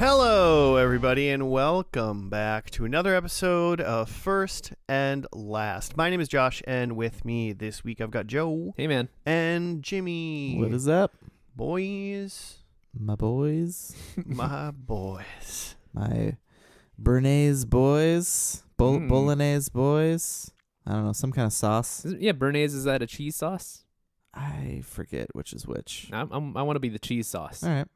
Hello, everybody, and welcome back to another episode of First and Last. My name is Josh, and with me this week I've got Joe. Hey, man. And Jimmy. What is up? Boys. My boys. My boys. My Bernaise boys. Bolognese boys. I don't know, some kind of sauce. Bernaise, is that a cheese sauce? I forget which is which. I want to be the cheese sauce. All right.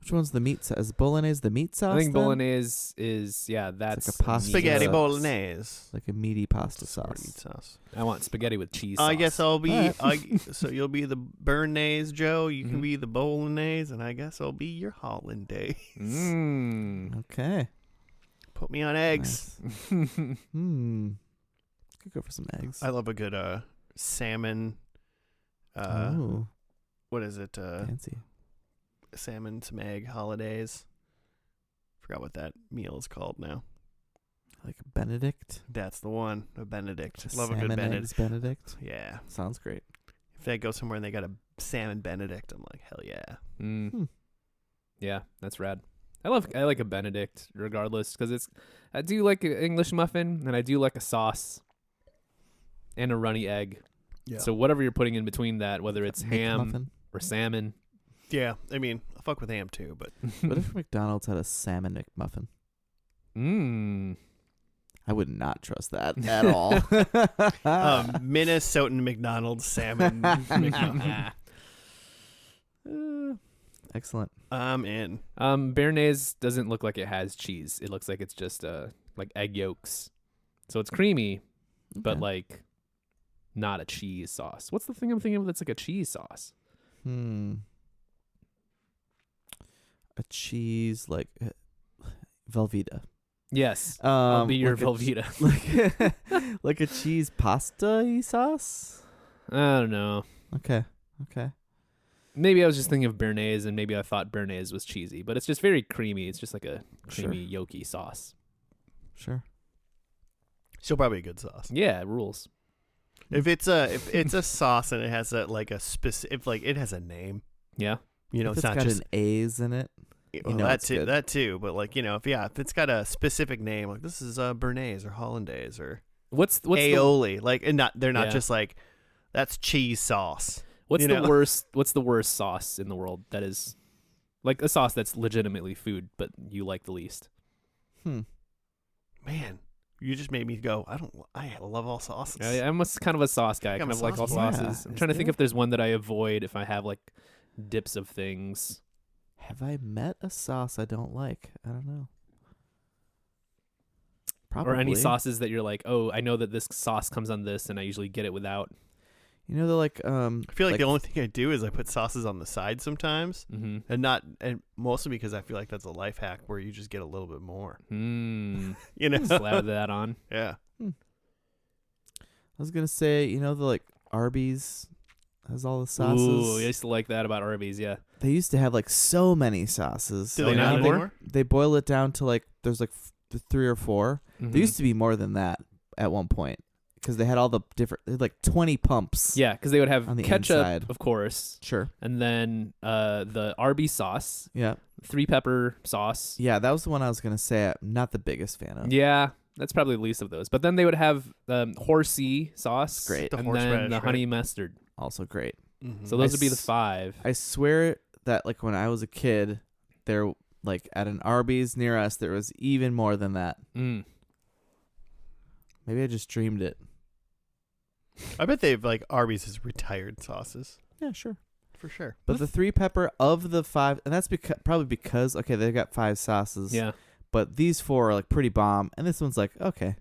Which one's the meat sauce? Is Bolognese the meat sauce? I think then? Bolognese is, that's like a pasta Spaghetti sauce. bolognese. Like a meaty pasta Meat sauce. sauce. I want spaghetti with cheese sauce. I guess I'll be. Alright. So you'll be the Bernaise, Joe. You can Mhm. be the bolognese, and I guess I'll be your hollandaise. Okay. Put me on eggs. Nice. Could go for some eggs. I love a good salmon. Oh, What is it? fancy. Salmon, some egg, hollandaise. Forgot what that meal is called now. Like a Benedict. That's the one. A Benedict. Just Love a good salmon Benedict. eggs Benedict. Yeah. Sounds great. If they go somewhere and they got a salmon Benedict, I'm like, hell yeah. Yeah, that's rad. I like a Benedict regardless because I do like an English muffin and I do like a sauce and a runny egg. Yeah. So whatever you're putting in between that, whether it's ham McMuffin. or salmon. Yeah. I mean, I fuck with ham too, but What if McDonald's had a salmon McMuffin? I would not trust that at all. Minnesotan McDonald's salmon McMuffin. Excellent. I'm in. Béarnaise doesn't look like it has cheese. It looks like it's just like egg yolks. So it's creamy, but Okay. like not a cheese sauce. What's the thing I'm thinking of that's like a cheese sauce? A cheese like Velveeta. Yes. I'll be your like a Velveeta. like a cheese pasta sauce. I don't know. Okay. Maybe I was just thinking of Béarnaise and maybe I thought Béarnaise was cheesy, but it's just very creamy. It's just like a creamy, yolky sauce. Sure. Still probably a good sauce. Yeah, it rules. If it's a sauce and it has a specific, like it has a name, Yeah. you know, If it's it's not got just an A's in it. well, know that it's too. good. That too. But like, you know, if it's got a specific name, like this is Bernaise or hollandaise or What's aioli, like, and they're not Yeah. just like that's cheese sauce. What's you the know? worst? What's the worst sauce in the world that is like a sauce that's legitimately food, but you like the least? Man, you just made me go. I love all sauces. I'm kind of a sauce guy. I I'm kind a of like all sauce boy. sauces. Yeah. I'm trying to Is think there? if there's one that I avoid if I have like dips of things. Have I met a sauce I don't like? I don't know. Probably. Or any sauces that you're like, oh, I know that this sauce comes on this, and I usually get it without. You know, they're like I feel like the only thing I do is I put sauces on the side sometimes, Mm-hmm. and mostly because I feel like that's a life hack where you just get a little bit more. Mm. You know? Slather that on. Yeah. I was gonna say, you know, the like Arby's has all the sauces. Ooh, I used to like that about Arby's. Yeah. They used to have like so many sauces. Do Oh, they now not they- anymore? They boil it down to like there's like 3 or 4. Mhm. There used to be more than that at one point because they had all the different they had like 20 pumps. Yeah, because they would have On the ketchup, inside. of course, Sure. and then the Arby sauce, Yeah. 3-pepper sauce. Yeah, that was the one I was gonna say. I'm not the biggest fan of. Yeah, that's probably the least of those. But then they would have horsey sauce, Great. The and horseradish, then the right? honey mustard. Also great. Mhm. So those I would be the s- 5. I swear that like when I was a kid, there like at an Arby's near us, there was even more than that. Mm. Maybe I just dreamed it. I bet they've like Arby's has retired sauces Yeah, sure. for sure. But the 3-pepper of the 5, and that's probably because okay, they've got 5 sauces. Yeah. But these 4 are like pretty bomb, and this one's like okay.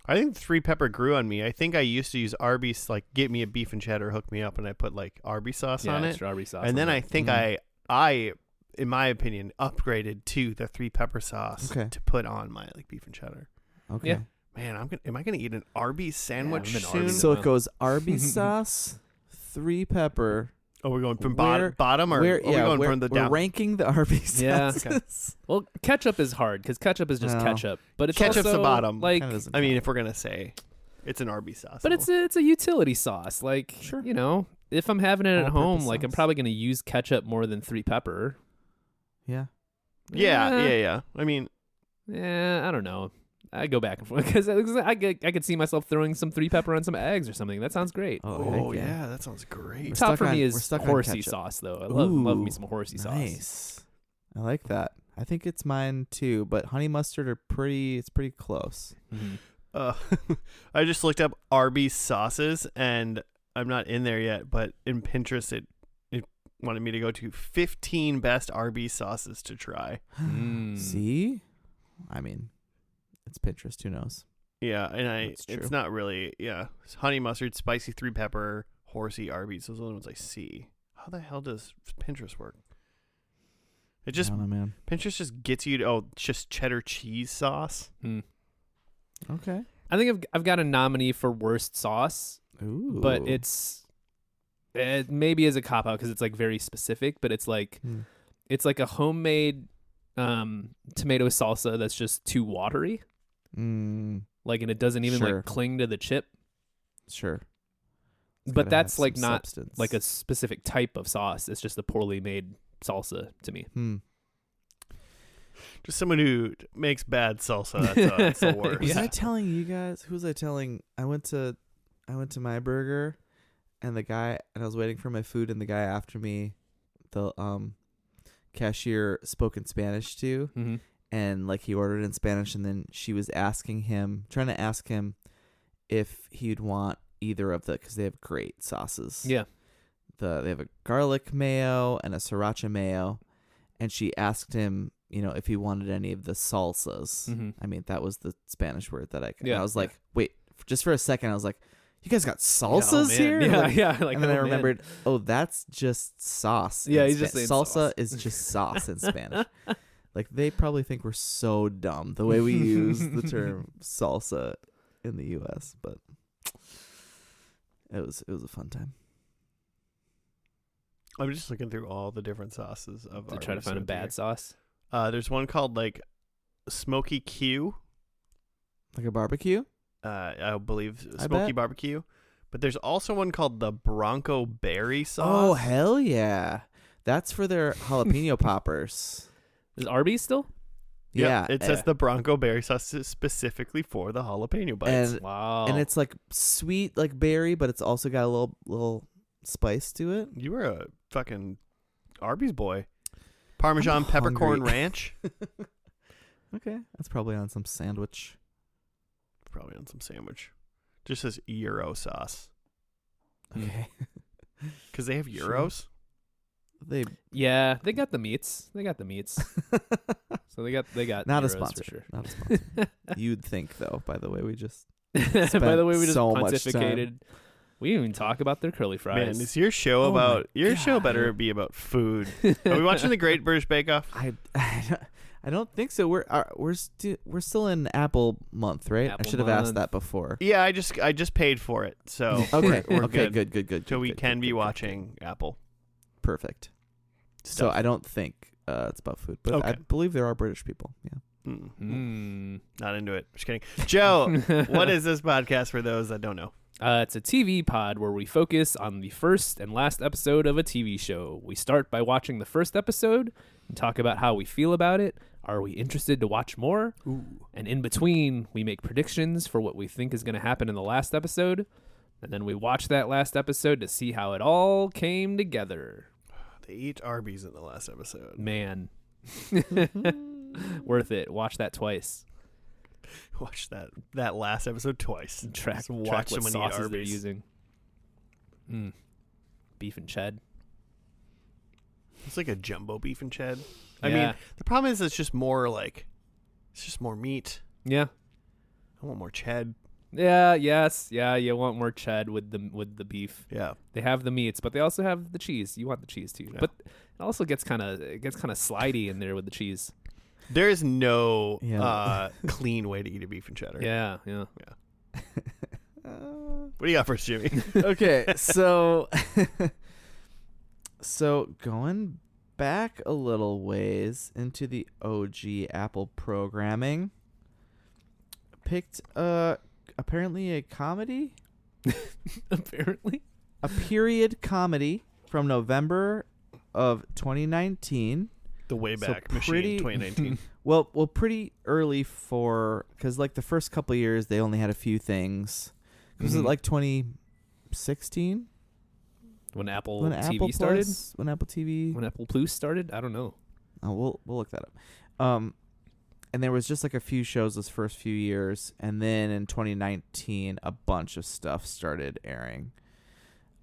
I think the 3-pepper grew on me. I think I used to use Arby's, like, get me a beef and cheddar, hook me up, and I put, like, Arby sauce Yeah, on it. extra Arby sauce. And then on I it. think I, in my opinion, upgraded to the 3-pepper sauce Okay. to put on my, like, beef and cheddar. Okay. Yeah. Man, am I gonna eat an Arby's sandwich I'm an soon? Arby's So Wow. it goes Arby's sauce, 3-pepper. Oh, we're going from Where- bottom, or are we going from the we're down? ranking the Arby's Yeah. sauces. Well, ketchup is hard because ketchup is just No. ketchup, but it's Ketchup's also, the bottom. Like, Kinda doesn't I mean, count. if we're gonna say it's an Arby's sauce, but it's a utility sauce. Like, Sure. you know, if I'm having it at All-purpose home, like I'm sauce. probably going to use ketchup more than 3-pepper. Yeah. Yeah. I mean, I don't know. I go back and forth because I could see myself throwing some 3 pepper on some eggs or something. That sounds great. oh heck yeah, that sounds great. Top for me we're is stuck on horsey ketchup. sauce, though. I love me Ooh, some horsey sauce. Nice. I like that. I think it's mine too, but honey mustard it's pretty close. Mm-hmm. I just looked up Arby sauces, and I'm not in there yet, but in Pinterest it wanted me to go to 15 best Arby sauces to try. See? I mean, it's Pinterest. Who knows? Yeah, and That's it's true. not really, It's honey mustard, spicy 3 pepper, horsey, Arby's. Those are the ones I see. How the hell does Pinterest work? It just, I don't know, man. Pinterest just gets you to, it's just cheddar cheese sauce. Okay. I think I've got a nominee for worst sauce, Ooh. but it maybe is a cop out because it's like very specific. But it's like it's like a homemade tomato salsa that's just too watery. Like, and it doesn't even Sure. like cling to the chip. Sure. It's But gotta that's have like some not substance. like a specific type of sauce. It's just a poorly made salsa to me. Just someone who makes bad salsa. That's the worst. Was Yeah. I telling you guys? Who was I telling? I went to my burger, and I was waiting for my food, and the guy after me, the cashier, spoke in Spanish too, Mm-hmm. and like he ordered in Spanish, and then she was trying to ask him if he'd want either of because they have great sauces. Yeah. They have a garlic mayo and a sriracha mayo, and she asked him, if he wanted any of the salsas. Mm-hmm. I mean, that was the Spanish word that Yeah, I was like, wait, just for a second, I was like, you guys got Oh, salsas man. here? Yeah, Like, yeah. Like, and then oh, I man. remembered, that's just sauce. Yeah, in he's just Spanish. saying Salsa sauce. is just sauce in Spanish. Like, they probably think we're so dumb the way we use the term salsa in the U.S., but it was a fun time. I'm just looking through all the different sauces of To try to Arby's find a with bad here. sauce. There's one called like Smoky Q. Like a barbecue? I believe I Smoky bet. Barbecue. But there's also one called the Bronco Berry sauce. Oh, hell yeah. That's for their jalapeno poppers. Is Arby's still? Yep, Yeah. it says the Bronco Berry sauce is specifically for the jalapeno bites. Wow. And it's like sweet like berry, but it's also got a little spice to it. You were a fucking Arby's boy. Parmesan peppercorn hungry. ranch. Okay. That's probably on some sandwich. Probably on some sandwich. Just says Euro sauce. Okay. Because they have Sure. Euros. They Yeah, they got the meats. So they got not a euros sponsor. for sure. Not a sponsor. You'd think though, by the way we just By the way, we just so much pontificated. We didn't even talk about their curly fries. Man, is your show Oh my about your show God. better be about food? Are we watching the Great British Bake Off? I don't think so. We're still in Apple month, right? I Apple should have asked month. that before. Yeah, I just paid for it, so Okay. we're Okay. good. Good. So we good, can good, be good, watching Apple Perfect. So stuff. I don't think it's about food, but I Okay. believe there are British people. Yeah. Not into it. Just kidding. Joe, what is this podcast for those that don't know? It's a TV pod where we focus on the first and last episode of a TV show. We start by watching the first episode and talk about how we feel about it. Are we interested to watch more? Ooh. And in between, we make predictions for what we think is going to happen in the last episode. And then we watch that last episode to see how it all came together. They eat Arby's in the last episode. Man. Worth it. Watch that twice. Watch that last episode twice. Track Just watch what someone eat sauces they're Arby's. using. Beef and ched. It's like a jumbo beef and ched. I Yeah. mean, the problem is it's just more meat. Yeah. I want more ched. Yeah, yes. Yeah, you want more ched with the beef. Yeah. They have the meats, but they also have the cheese. You want the cheese too. Yeah. But it also gets kind of slidey in there with the cheese. There is no Yeah. clean way to eat a beef and cheddar. Yeah. What do you got for us, Jimmy? Okay, so going back a little ways into the OG Apple programming, picked apparently a comedy, Apparently. a period comedy from November of 2019 The way So back machine, pretty- 2019. Well, pretty early because like the first couple of years they only had a few things. Was it Mhm. like 2016 when Apple when TV Apple started? Plus, when Apple TV? When Apple Plus started? I don't know. Oh, we'll look that up. And there was just like a few shows those first few years, and then in 2019 a bunch of stuff started airing.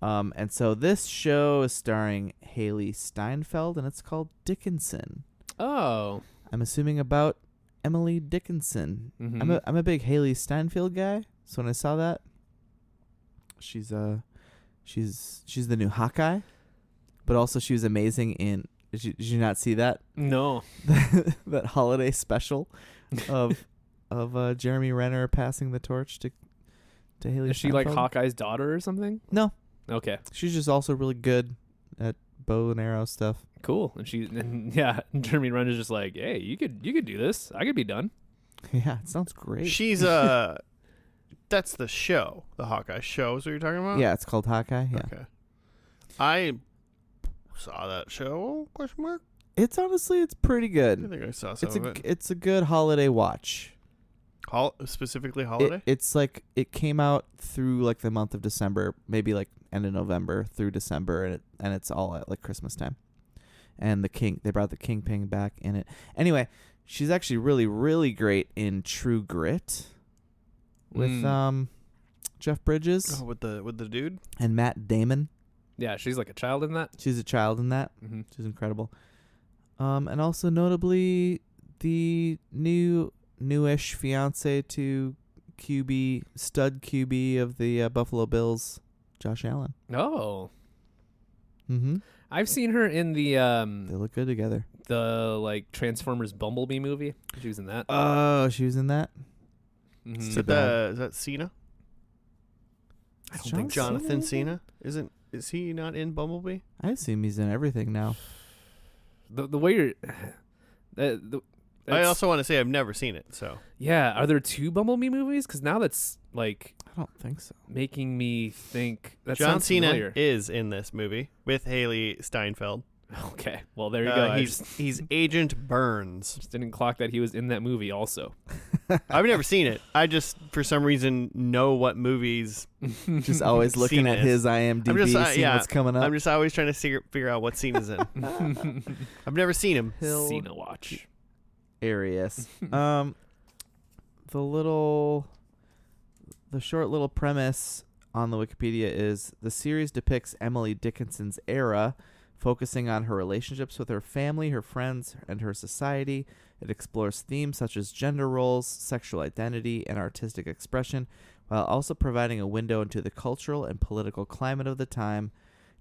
And so this show is starring Haley Steinfeld, and it's called Dickinson. Oh. I'm assuming about Emily Dickinson. Mhm. I'm a big Haley Steinfeld guy, so when I saw that, she's the new Hawkeye, but also she was amazing in. Did you not see that No. that holiday special of Jeremy Renner passing the torch to Haley? Is she like Steinfeld? Hawkeye's daughter or something? No, Okay. she's just also really good at bow and arrow stuff. Cool. And Jeremy Renner's just like, hey, you could do this. I could be done. Yeah, it sounds great. She's that's the show, the Hawkeye show. Is what you're talking about? Yeah, it's called Hawkeye. Yeah, Okay. I saw that show? Question mark. it's pretty I good. think I saw some It's of it. it's a good holiday watch. Specifically holiday. It's like it came out through like the month of December, maybe like end of November through December, and it's all at like Christmas time. And they brought the Kingpin back in it. Anyway, she's actually really, really great in True Grit with Jeff Bridges with the dude. and Matt Damon. Yeah, she's like a child in that. She's a child in that. Mm-hmm. She's incredible. And also notably the newish fiance to stud QB of the Buffalo Bills, Josh Allen. Oh. Mm-hmm. I've seen her in the They look good together. like Transformers Bumblebee movie. She was in that. Oh, she was in that? Mhm. Is So that Cena? I don't Is think John so. Jonathan Cena? Is he not in Bumblebee? I assume he's in everything now. The way you're I that's- also want to say I've never seen it. So yeah, are there two Bumblebee movies? Because now that's like I don't think so. making me think that John sounds Cena familiar. is in this movie with Haley Steinfeld. Okay, well there you go. I He's Agent Burns. just didn't clock that he was in that movie also. I've never seen it. I just for some reason know what movies. Just always looking Cena at is. his IMDb, seeing yeah, what's coming up. I'm just always trying to figure out what scene is in. I've never seen him. Cena watch. Arius. The short little premise on the Wikipedia is the series depicts Emily Dickinson's era, focusing on her relationships with her family, her friends, and her society. It explores themes such as gender roles, sexual identity, and artistic expression, while also providing a window into the cultural and political climate of the time.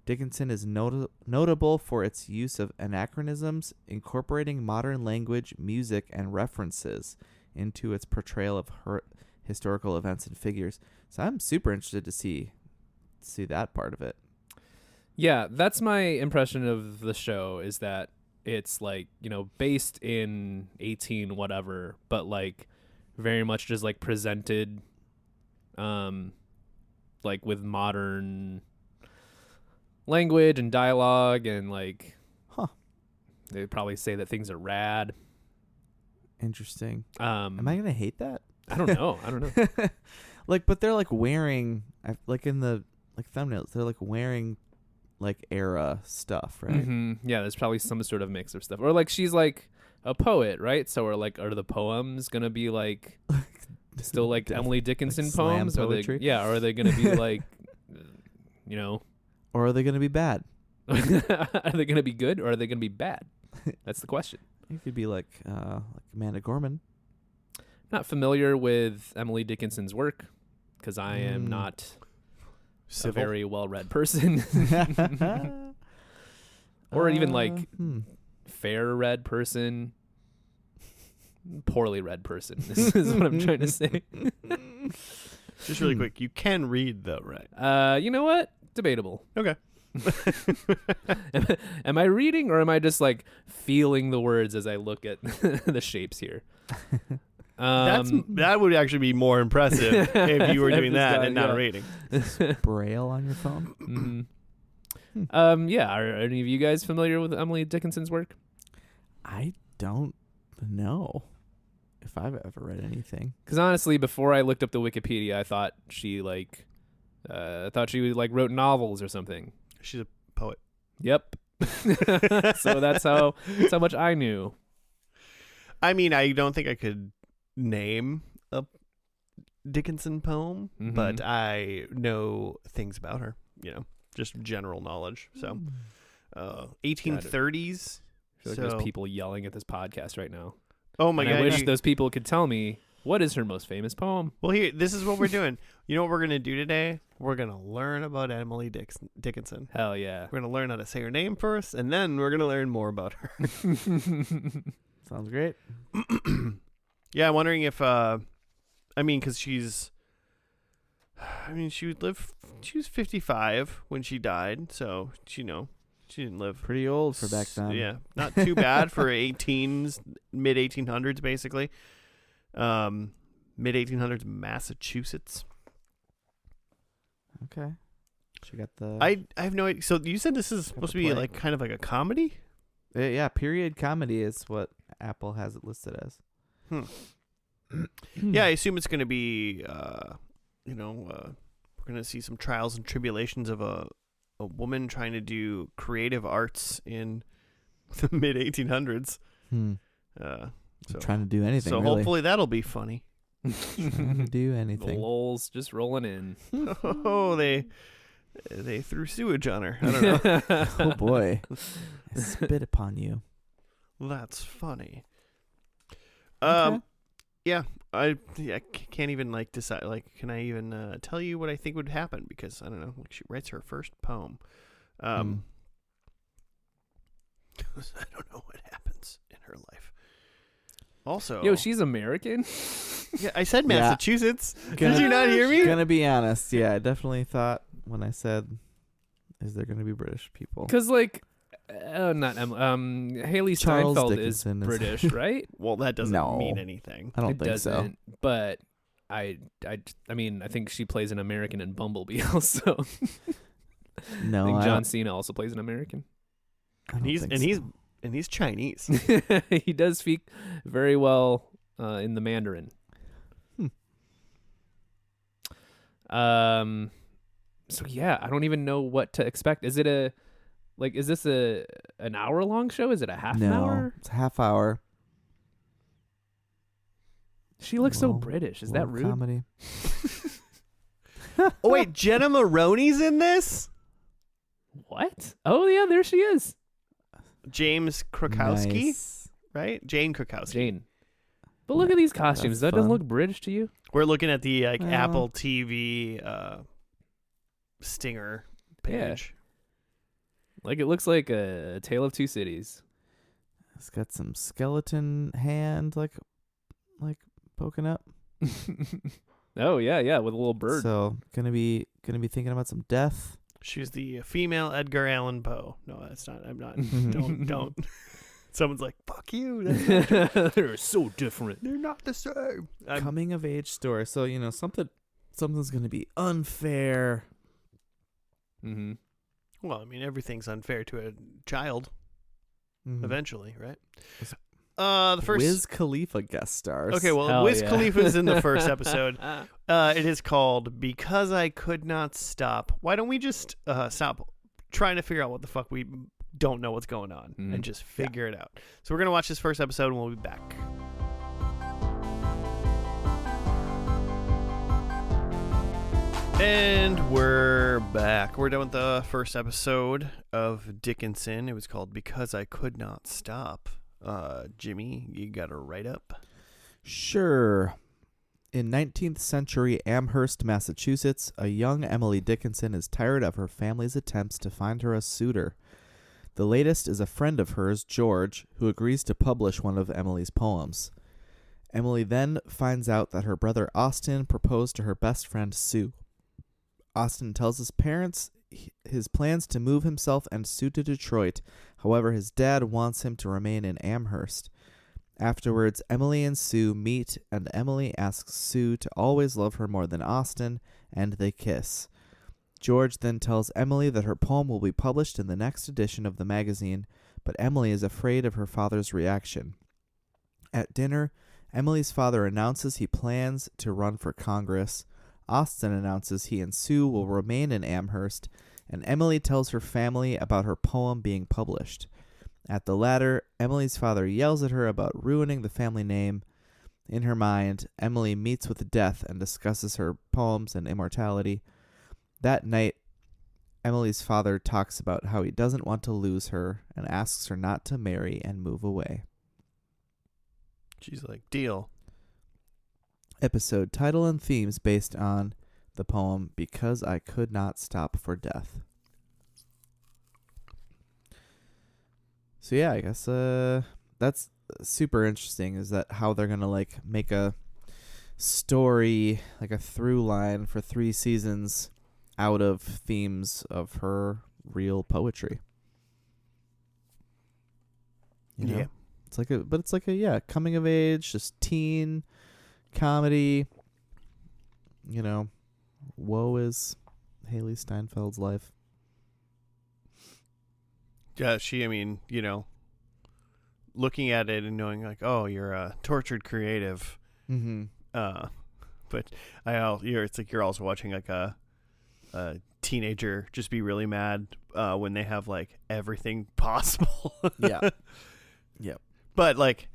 Dickinson is notable for its use of anachronisms, incorporating modern language, music, and references into its portrayal of her historical events and figures. So I'm super interested to see that part of it. Yeah, that's my impression of the show, is that it's like, based in 18 whatever, but like very much just like presented like with modern language and dialogue, and like they'd probably say that things are rad. Interesting. Am I gonna hate that? I don't know. Like, but they're like wearing, like in the like thumbnails, they're like wearing like era stuff, right? Mm-hmm. Yeah, there's probably some sort of mix of stuff, or like she's like a poet, right? So are the poems gonna be like still like Emily Dickinson like slam poems? poetry? Or are they gonna be like, Or are they gonna be bad? are they gonna be good or are they gonna be bad? That's the question. It could be like Amanda Gorman. Not familiar with Emily Dickinson's work because I am not a Civil. very well-read person, or even like fair read person. Poorly read person is what I'm trying to say. Just really quick, you can read though, right? You know what? Debatable. Okay. Am I reading or am I just like feeling the words as I look at the shapes here? That would actually be more impressive if you were doing that and not yeah. reading. Braille on your phone. Yeah. Are any of you guys familiar with Emily Dickinson's work? I don't know if I've ever read anything. Because honestly, before I looked up the Wikipedia, I thought she wrote novels or something. She's a poet. Yep. So that's how much I knew. I mean, I don't think I could name a Dickinson poem, but I know things about her, just general knowledge. So 1830s. I feel like there's people yelling at this podcast right now. Oh my God. I wish those people could tell me, what is her most famous poem? Well, this is what we're doing. You know what we're going to do today? We're going to learn about Emily Dickinson. Hell yeah. We're going to learn how to say her name first, and then we're going to learn more about her. Sounds great. Yeah, I'm wondering if, because she was 55 when she died, so, she didn't live. Pretty old for back then. Yeah, not too bad for mid 1800s, basically. Mid 1800s Massachusetts. Okay. She got the. I have no idea. So you said this is supposed to be like kind of like a comedy? Yeah, period comedy is what Apple has it listed as. Yeah, I assume it's going to be, we're going to see some trials and tribulations of a woman trying to do creative arts in the mid 1800s. Trying to do anything. So really. hopefully that'll be funny. Trying to do anything. The lols just rolling in. Oh, they threw sewage on her. I don't know. Oh boy, I spit upon you. That's funny. Okay. Yeah, I can't even decide. Can I even tell you what I think would happen? Because I don't know. She writes her first poem. I don't know what happens in her life. Also, Yo, she's American? yeah, I said Massachusetts. Gonna- Did you not hear me? Gonna be honest, yeah, I definitely thought when I said, "Is there gonna be British people?" Because not Haley Charles Steinfeld Dickinson is is- British, right? Well, that doesn't No. mean anything. I don't It think doesn't. But I think she plays an American in Bumblebee also. so. No, I think I John don't- Cena also plays an American. I don't think so. He's Chinese. He does speak very well in the Mandarin. So yeah, I don't even know what to expect. Is it is this an hour long show? Is it a half an hour? It's a half hour. She looks so Well, British. Is that rude? Comedy. Oh wait, Jenna Maroney's in this? What? Oh yeah, there she is. James Krakowski, Nice. right? Jane Krakowski. Jane. But look at these costumes. That's That doesn't fun. look British to you? We're looking at the Well. Apple TV Stinger page. Like it looks like a Tale of Two Cities. It's got some skeleton hand like poking up. Oh yeah, with a little bird. So gonna be thinking about some death. She's the female Edgar Allan Poe. No, that's not. I'm not. Don't. Someone's like, "Fuck you." That's not They're so different. They're not the same. Coming of age story. So something's gonna be unfair. Mm-hmm. Well, I mean, everything's unfair to a child Mhm. eventually, right? Was- The first. Wiz Khalifa guest stars. Okay, well, Hell Wiz yeah. Khalifa's in the first episode. It is called "Because I Could Not Stop." Why don't we just stop trying to figure out what the fuck we don't know what's going on and just figure it out? So we're gonna watch this first episode and we'll be back. And we're back. We're done with the first episode of Dickinson. It was called "Because I Could Not Stop." Jimmy, you got a write up? Sure. In 19th century Amherst, Massachusetts, a young Emily Dickinson is tired of her family's attempts to find her a suitor. The latest is a friend of hers, George, who agrees to publish one of Emily's poems. Emily then finds out that her brother Austin proposed to her best friend Sue. Austin tells his parents his plans to move himself and Sue to Detroit. However, his dad wants him to remain in Amherst. Afterwards, Emily and Sue meet, and Emily asks Sue to always love her more than Austin, and they kiss. George then tells Emily that her poem will be published in the next edition of the magazine, but Emily is afraid of her father's reaction. At dinner, Emily's father announces he plans to run for Congress. Austin announces he and Sue will remain in Amherst, and Emily tells her family about her poem being published. At the latter, Emily's father yells at her about ruining the family name. In her mind, Emily meets with death and discusses her poems and immortality. That night, Emily's father talks about how he doesn't want to lose her and asks her not to marry and move away. She's like, deal. Episode title and themes based on the poem Because I Could Not Stop for Death. So yeah, I guess that's super interesting, is that how they're going to like make a story, like a through line for 3 seasons out of themes of her real poetry. You know? Yeah. It's like a coming of age, just teen comedy. You know, woe is Haley Steinfeld's life. Yeah, I mean, you know, looking at it and knowing like, oh, you're a tortured creative. Mm-hmm. But it's like you're also watching like a teenager just be really mad when they have like everything possible. Yeah. Yep. But like,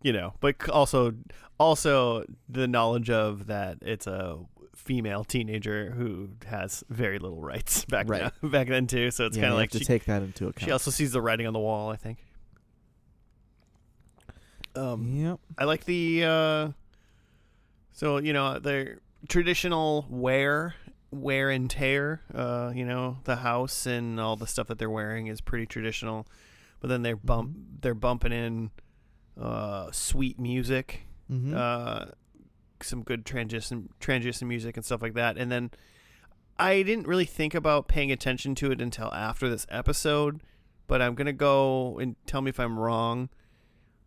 you know, but also the knowledge of that it's a female teenager who has very little rights back then too. So it's kind of like to take that into account. She also sees the writing on the wall, I think. Yep. I like the so you know the traditional wear and tear. You know, the house and all the stuff that they're wearing is pretty traditional, but then they're bumping in sweet music, some good transition music and stuff like that. And then I didn't really think about paying attention to it until after this episode, but I'm gonna go and tell me if I'm wrong.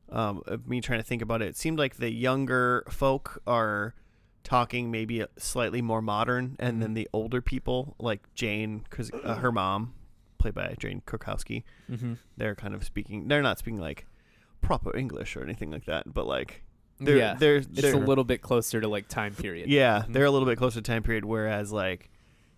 Of me trying to think about it, it seemed like the younger folk are talking maybe slightly more modern, and then the older people, like Jane, because her mom, played by Jane Krakowski, they're kind of speaking. They're not speaking like proper English or anything like that, but like they're it's a little bit closer to like time period. Yeah, they're a little bit closer to time period. Whereas like,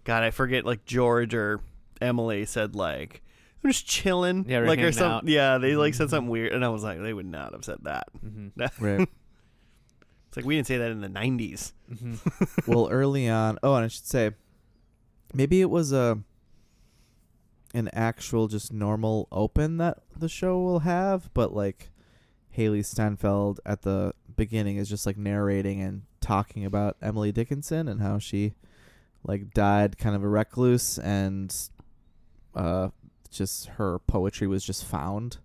God, I forget, like George or Emily said like, I'm just chilling. Yeah, like or something. out. Yeah, they like said something weird, and I was like, they would not have said that. Right. It's like we didn't say that in the 90s. Well, early on. Oh, and I should say, maybe it was an actual just normal open that the show will have, but like Haley Steinfeld at the beginning is just like narrating and talking about Emily Dickinson and how she like died kind of a recluse, and just her poetry was just found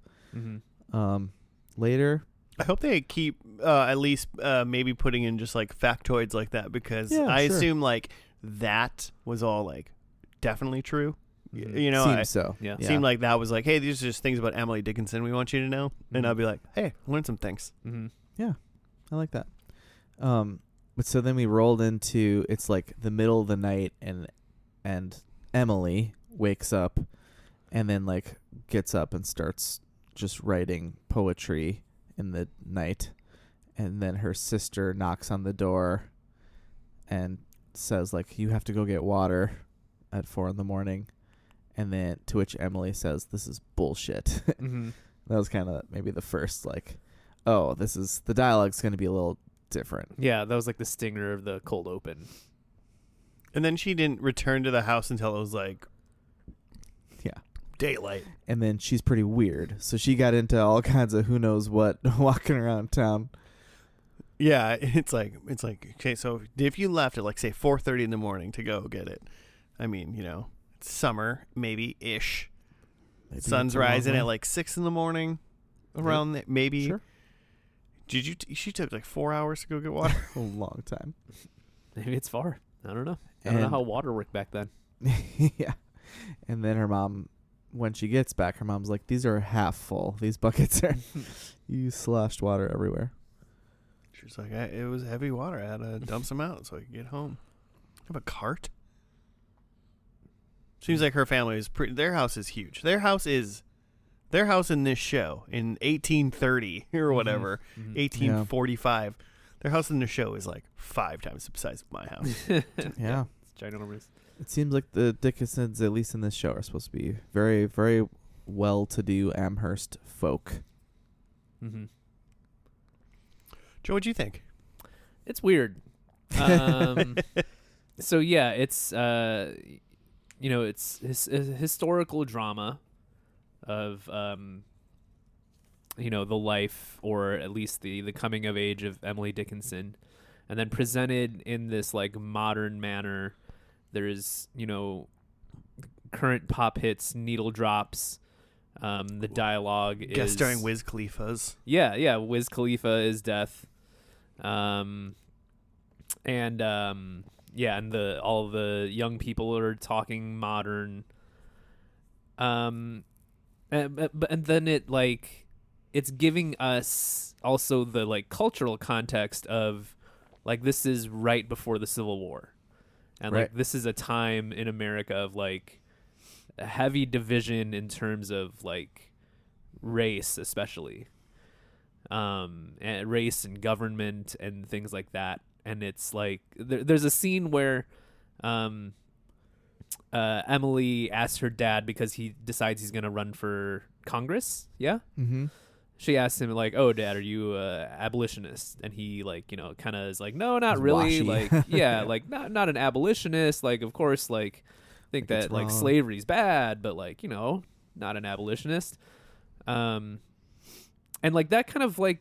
later. I hope they keep at least maybe putting in just like factoids like that, because I assume like that was all like definitely true. You know, Seems so. Yeah. Seemed like that was like, hey, these are just things about Emily Dickinson we want you to know, and I'll be like, hey, learn some things. Yeah, I like that. But so then we rolled into, it's like the middle of the night, and Emily wakes up and then like gets up and starts just writing poetry in the night, and then her sister knocks on the door and says like, you have to go get water at 4 a.m, and then to which Emily says, this is bullshit. That was kind of maybe the first like, oh, this is, the dialogue's going to be a little different. Yeah, that was like the stinger of the cold open. And then she didn't return to the house until it was like daylight. And then she's pretty weird, so she got into all kinds of who knows what walking around town. Yeah, it's like okay, so if you left at like say 4:30 in the morning to go get it, I mean, you know, it's summer maybe ish. Sun's rising at like 6 in the morning, around there, maybe. Sure. She took like 4 hours to go get water. A long time. Maybe it's far. I don't know. I don't know how water worked back then. Yeah. And then her mom, when she gets back, her mom's like, these are half full. These buckets are, you sloshed water everywhere. She's like, it was heavy water. I had to dump some out so I could get home. Have a cart? Seems like her family is pretty, their house is huge. Their house is Their house in this show in 1830 or whatever, Mhm. 1845. Their house in the show is like 5 times the size of my house. Yeah. It's ginormous. It seems like the Dickinsons, at least in this show, are supposed to be very, very well-to-do Amherst folk. Mm-hmm. Joe, what'd you think? It's weird. So yeah, it's it's a historical drama of the life, or at least the coming of age of Emily Dickinson, and then presented in this like modern manner. There's current pop hits, needle drops. The dialogue is Guest starring Wiz Khalifa's. Yeah, Wiz Khalifa is death. And all the young people are talking modern. And then it's giving us also the like cultural context of like this is right before the Civil War, and Right. like this is a time in America of like a heavy division in terms of like race, especially. And race and government and things like that. And it's like there's a scene where Emily asks her dad, because he decides he's gonna run for Congress. Yeah. Mm-hmm. She asks him like, "Oh, Dad, are you abolitionist?" And he kind of is like, "No, not He's really." washy. Like, yeah, like not an abolitionist. Like, of course, like think Like, it's that like wrong. slavery's bad, but like not an abolitionist. And like that kind of like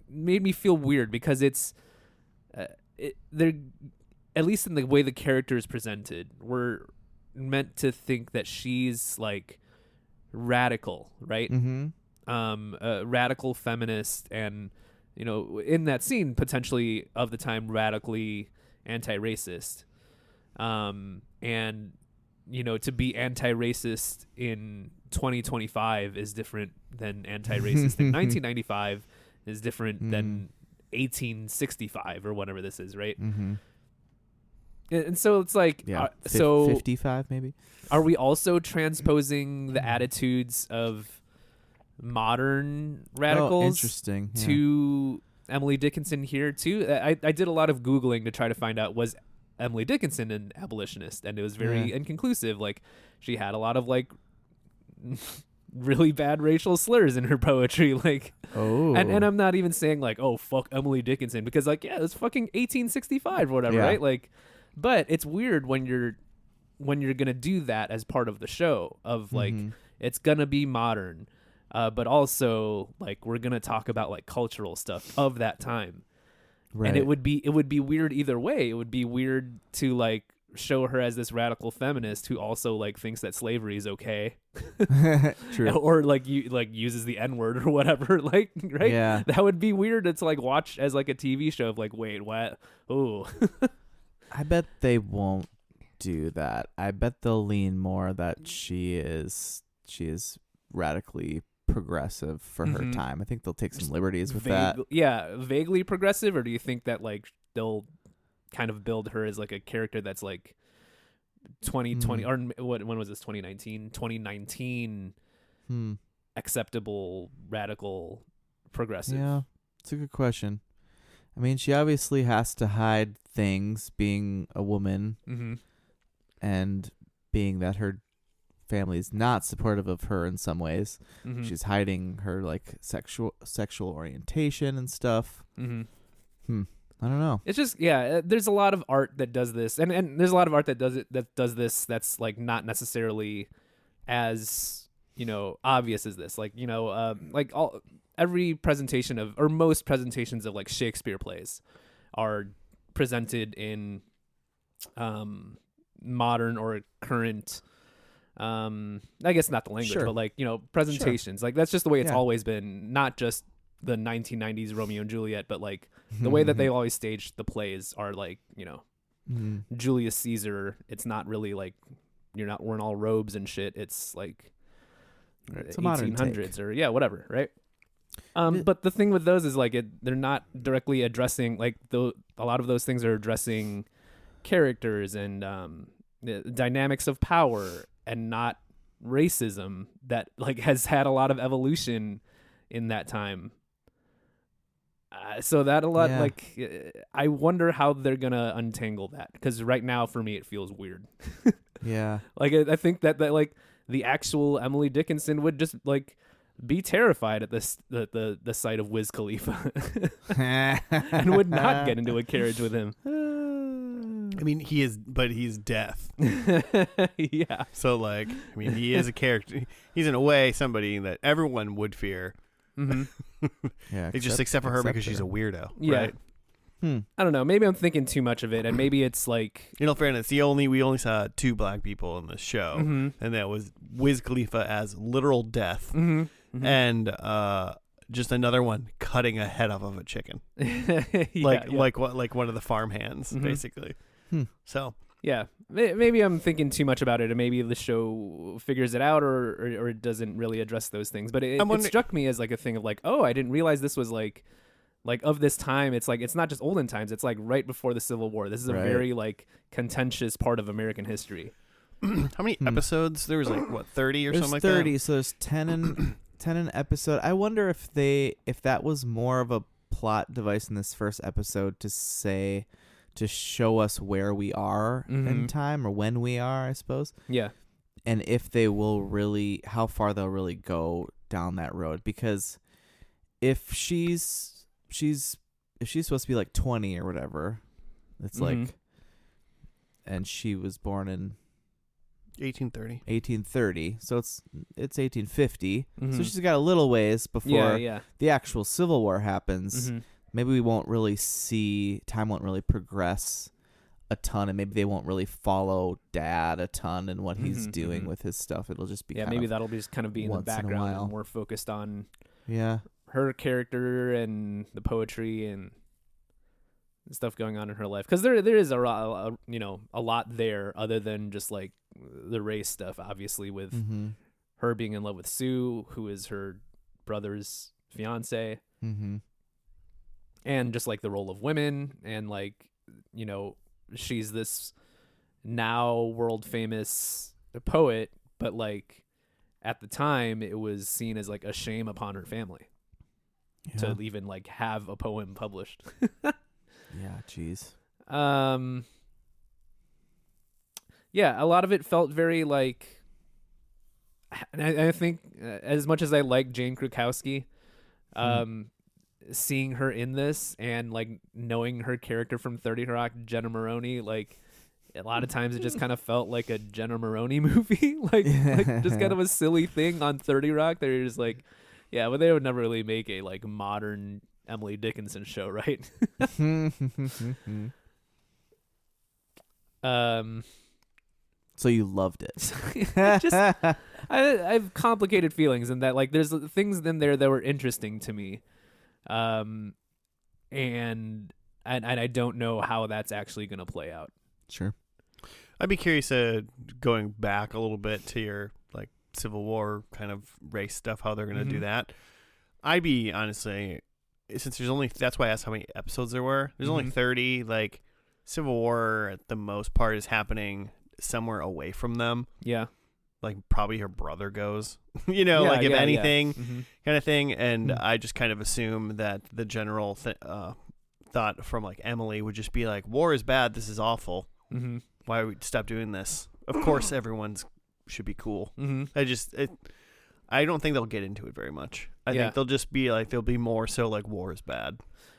made me feel weird, because it's they're, at least in the way the character is presented, we're meant to think that she's like radical, right? Mm-hmm. A radical feminist, and in that scene potentially of the time radically anti-racist. And to be anti-racist in 2025 is different than anti-racist in 1995 is different than 1865 or whatever this is, right? Mm-hmm. And so it's like, Yeah. so 55 maybe. are we also transposing the attitudes of modern radicals Interesting. Yeah. to Emily Dickinson here too? I did a lot of Googling to try to find out, was Emily Dickinson an abolitionist, and it was very inconclusive. Like, she had a lot of like really bad racial slurs in her poetry, like, and I'm not even saying like, oh fuck Emily Dickinson, because like, yeah, it's fucking 1865 or whatever, right? Like, but it's weird when you're gonna do that as part of the show of like, it's gonna be modern, but also like we're gonna talk about like cultural stuff of that time. Right. And it would be weird either way. It would be weird to like show her as this radical feminist who also like thinks that slavery is okay. True. Or like uses the N-word or whatever, like, right? Yeah. That would be weird to like watch as like a TV show of like, wait, what? Oh. I bet they won't do that. I bet they'll lean more that she is radically progressive for her time. I think they'll take some liberties with that. Yeah, vaguely progressive, or do you think that like they'll kind of build her as like a character that's like 2020 or when was this, 2019 acceptable, radical, progressive? Yeah, it's a good question. I mean, she obviously has to hide things, being a woman, and being that her family is not supportive of her in some ways. She's hiding her like sexual orientation and stuff. I don't know. It's just, yeah, there's a lot of art that does this, and there's a lot of art that does this that's like not necessarily as obvious as this. Like like every presentation of, or most presentations of like Shakespeare plays are presented in modern or current, I guess not the language, Sure. but like presentations. Like that's just the way it's Yeah. always been. Not just the 1990s Romeo and Juliet, but like the way that they always staged the plays are like Julius Caesar. It's not really like we're in all robes and shit. It's like It's a modern 1800s or whatever, right? But the thing with those is like they're not directly addressing like a lot of those things are addressing characters and the dynamics of power, and not racism that like has had a lot of evolution in that time. So that a lot I wonder how they're gonna untangle that, because right now for me it feels weird. Yeah. Like I think that like the actual Emily Dickinson would just like be terrified at this the sight of Wiz Khalifa and would not get into a carriage with him. I mean, he's death. Yeah. So like, I mean, he is a character. He's in a way somebody that everyone would fear. Mm-hmm. Yeah. It's just except for her because she's a weirdo. Yeah. Right? I don't know. Maybe I'm thinking too much of it, and maybe it's like, you know, fairness. We only saw 2 black people in the show, mm-hmm. and that was Wiz Khalifa as literal death, mm-hmm. Mm-hmm. and just another one cutting a head off of a chicken, like one of the farm hands, mm-hmm. basically. So yeah, maybe I'm thinking too much about it, and maybe the show figures it out, or it doesn't really address those things. But it struck me as like a thing of like, oh, I didn't realize this was like of this time. It's like, it's not just olden times, it's like right before the Civil War. This is a very like contentious part of American history. How many episodes? There was like what, 30 or there's something like 30, that? so there's 10 an episode. I wonder if that was more of a plot device in this first episode to show us where we are in time, or when we are, I suppose. Yeah. And if they will really, how far they'll really go down that road. Because if she's supposed to be like 20 or whatever, it's like, and she was born in 1830, so it's 1850, so she's got a little ways before the actual Civil War happens. Maybe we won't really see, time won't really progress a ton, and maybe they won't really follow Dad a ton and what he's doing with his stuff. It'll just be maybe that'll be just kind of be in the background and more focused on her character and the poetry and stuff going on in her life, because there is a lot there other than just like the race stuff, obviously, with her being in love with Sue, who is her brother's fiance, and just like the role of women, and like, you know, she's this now world famous poet, but like at the time it was seen as like a shame upon her family to even like have a poem published. Yeah, jeez. Yeah, a lot of it felt very like, and I think as much as I like Jane Krakowski, seeing her in this and like knowing her character from 30 Rock, Jenna Maroney, like a lot of times it just kind of felt like a Jenna Maroney movie, like just kind of a silly thing on 30 Rock. They're just like, yeah, but they would never really make a like modern Emily Dickinson show, right? So you loved it. I have complicated feelings in that, like, there's things in there that were interesting to me, and I don't know how that's actually going to play out. Sure. I'd be curious, going back a little bit to your like Civil War kind of race stuff, how they're going to do that. I'd be honestly, since there's only, that's why I asked how many episodes there were. There's only 30. Like, Civil War at the most part is happening somewhere away from them. Yeah. Like probably her brother goes, you know, like if anything kind of thing. And I just kind of assume that the general thought from like Emily would just be like, war is bad. This is awful. Why would we stop doing this? Of course, everyone's should be cool. I don't think they'll get into it very much. I think they'll just be like, they'll be more so like war is bad.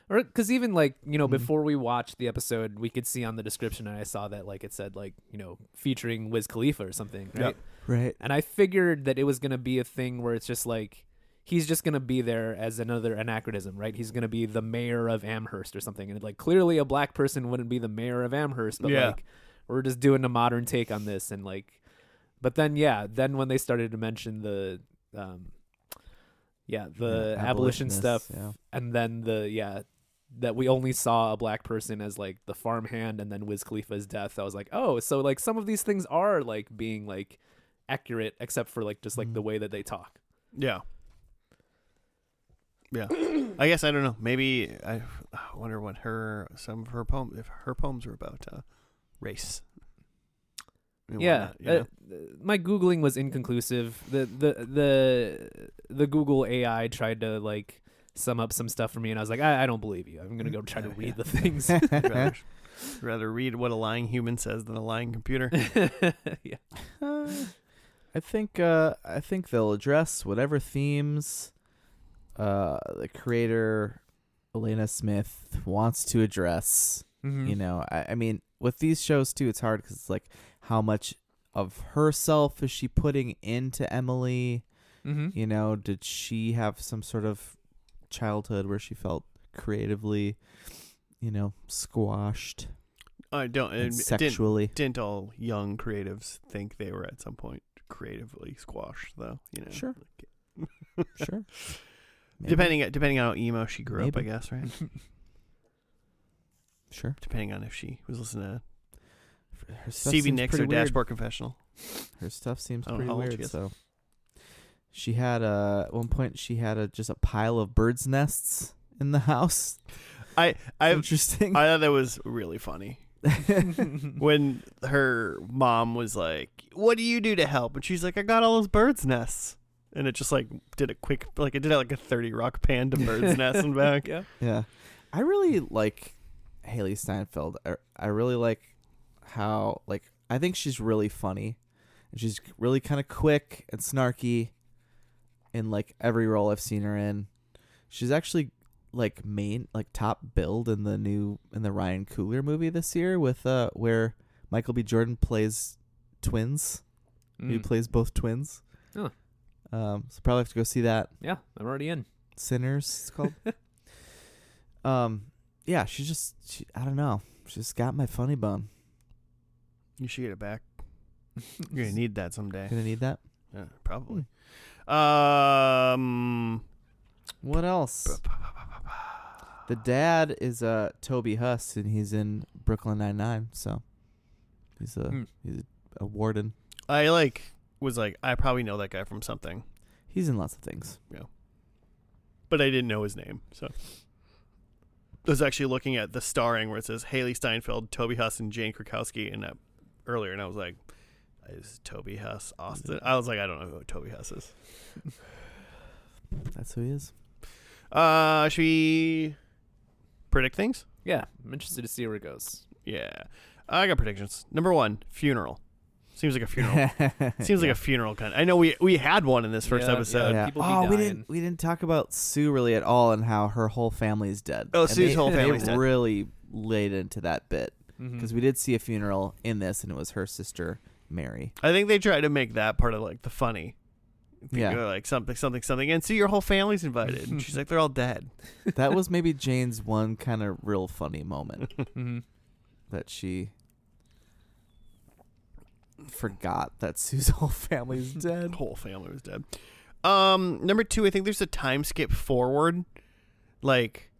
Or because even like, you know, before we watched the episode, we could see on the description, and I saw that like it said like, you know, featuring Wiz Khalifa or something, right? Right. And I figured that it was gonna be a thing where it's just like he's just gonna be there as another anachronism, right? He's gonna be the mayor of Amherst or something, and like clearly a black person wouldn't be the mayor of Amherst, but like we're just doing a modern take on this, and like, but then then when they started to mention the abolition stuff, and then that we only saw a black person as like the farmhand, and then Wiz Khalifa's death, I was like, oh, so like some of these things are like being like accurate, except for like just like the way that they talk. Yeah. I guess I don't know. Maybe I wonder what some of her poems, if her poems were about race. and Yeah, whatnot, you know? my Googling was inconclusive. The Google AI tried to like sum up some stuff for me, and I was like, I don't believe you. I'm gonna go try to read the things. rather read what a lying human says than a lying computer. Yeah. I think they'll address whatever themes the creator Elena Smith wants to address. Mm-hmm. You know, I mean, with these shows too, it's hard because it's like, how much of herself is she putting into Emily? Mm-hmm. You know, did she have some sort of childhood where she felt creatively, you know, squashed I don't. and sexually? Didn't all young creatives think they were at some point creatively squashed, though? You know, Sure. Sure. Maybe. Depending on how emo she grew up, I Maybe. guess, right? Sure. Depending on if she was listening Her to stuff Stevie seems Nicks pretty or weird. Dashboard Confessional. Her stuff seems I don't know pretty how old she weird. is. So she had at one point she had just a pile of birds' nests in the house. I Interesting. I thought that was really funny. When her mom was like, "What do you do to help?" and she's like, "I got all those birds' nests." And it just like did a quick, like it did like a 30 Rock pan to birds' nests and back. Yeah. Yeah, I really like Haley Steinfeld. I really like how, like, I think she's really funny, and she's really kind of quick and snarky in like every role I've seen her in. She's actually like top billed in the Ryan Coogler movie this year with where Michael B. Jordan plays twins. He plays both twins. Oh. So probably have to go see that. Yeah, I'm already in. Sinners, it's called. Yeah, I don't know. She's got my funny bone. You should get it back. You're gonna need that someday. Gonna need that. Yeah, probably. What else? The dad is Toby Huss, and he's in Brooklyn Nine-Nine. So he's a warden. I I probably know that guy from something, He's in lots of things. but I didn't know his name. So I was actually looking at the starring where it says Haley Steinfeld, Toby Huss, and Jane Krakowski earlier, and I was like, "Is Toby Huss Austin?" I was like, "I don't know who Toby Huss is." That's who he is. Should we predict things? Yeah, I'm interested to see where it goes. Yeah, I got predictions. Number 1, funeral. Seems like a funeral. Seems like a funeral kind. I know we had one in this first episode. Yeah. People be Oh, dying. we didn't talk about Sue really at all, and how her whole family is dead. Oh, And Sue's whole family's they dead. really laid into that bit Mhm. because we did see a funeral in this, and it was her sister Mary. I think they tried to make that part of like the funny. Yeah. Go, like something, and see your whole family's invited. And she's like, they're all dead. That was maybe Jane's one kind of real funny moment Mhm. that she forgot that Sue's whole family's dead. Whole family was dead. Number 2, I think there's a time skip forward. Like,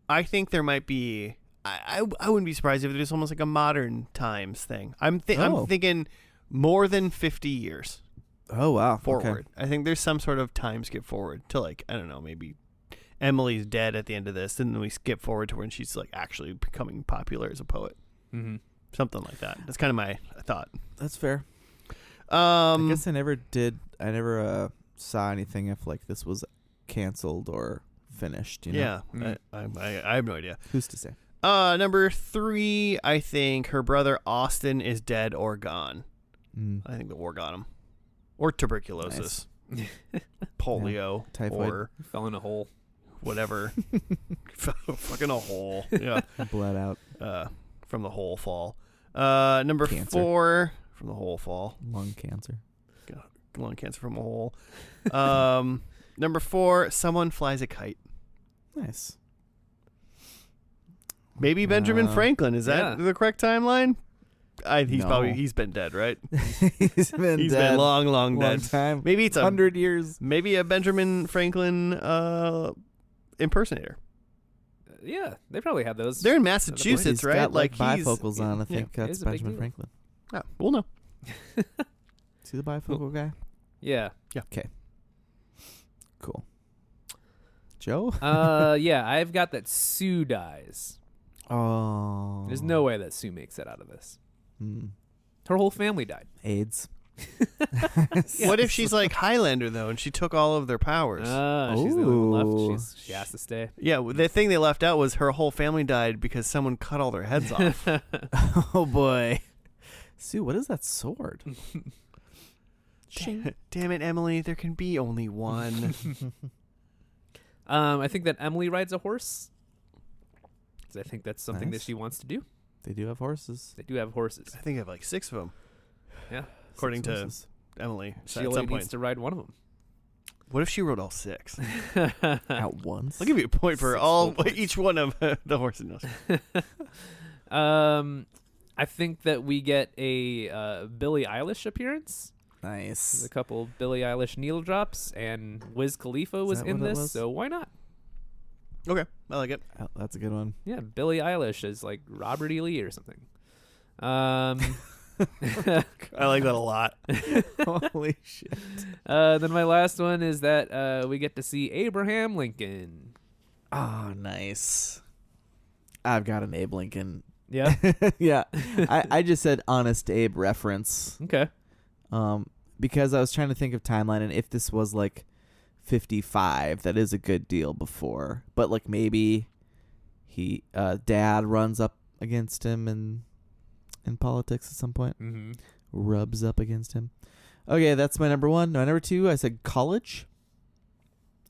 I think there might be. I wouldn't be surprised if there's almost like a modern times thing. I'm thinking more than 50 years Oh wow! forward. Okay. I think there's some sort of time skip forward to, like, I don't know, maybe Emily's dead at the end of this, and then we skip forward to when she's like actually becoming popular as a poet. Mhm. Something like that. That's kind of my thought. That's fair. I I guess I never saw anything if like this was canceled or finished. You know? Yeah, Mm. I have no idea. Who's to say? Number 3, I think her brother Austin is dead or gone. I think the war got him, or tuberculosis, polio, Typhoid. or Fell in a hole. whatever. Fucking a hole. Yeah, Bled out. from the hole fall. Number Cancer. 4, from the hole fall. Lung cancer. Lung cancer from a hole. Number 4, someone flies a kite. Nice. Maybe Benjamin Franklin. Is that yeah. the correct timeline? No. He's been dead, right? He's been He's dead been long dead. time. Maybe it's 100 years. maybe a Benjamin Franklin impersonator. Yeah, they probably had those. They're in Massachusetts, He's right? got like he's bifocals on. I think yeah, that's he's a big Benjamin deal. Franklin. Oh, we'll know. See the bifocal guy? Yeah. Cool. Joe? Yeah, I've got that Sue dies. Oh. There's no way that Sue makes it out of this. Her whole family died. AIDS. What if she's like Highlander though, and she took all of their powers? She's the only one Ooh. left. She has to stay. Yeah, the thing they left out was her whole family died because someone cut all their heads off. Oh boy. Sue, what is that sword? Damn it, Emily! There can be only one. I think that Emily rides a horse. 'Cause I think that's something that Nice. she wants to do. They do have horses. They do have horses. I think I have like 6 of them, Yeah. according 6 to horses. Emily. She at only some needs point, to ride one of them. what if she rode all 6? At once. I'll give you a point for 6 all full points. each one of the horses. I think that we get a Billie Eilish appearance. There's Nice. a couple Billie Eilish needle drops, and Wiz Khalifa was that in what it this, was? so why not? Okay, I like it. Oh, that's a good one. Yeah, Billie Eilish is like Robert E. Lee or something. I like that a lot. Holy shit. Then my last one is that we get to see Abraham Lincoln. Oh, nice. I've got an Abe Lincoln. Yeah. Yeah. I just said Honest Abe reference. Okay. Because I was trying to think of timeline, and if this was like 55, that is a good deal before. But like maybe he dad runs up against him in politics at some point. Mm-hmm. Rubs up against him. Okay, that's my number 1. No, number 2, I said college.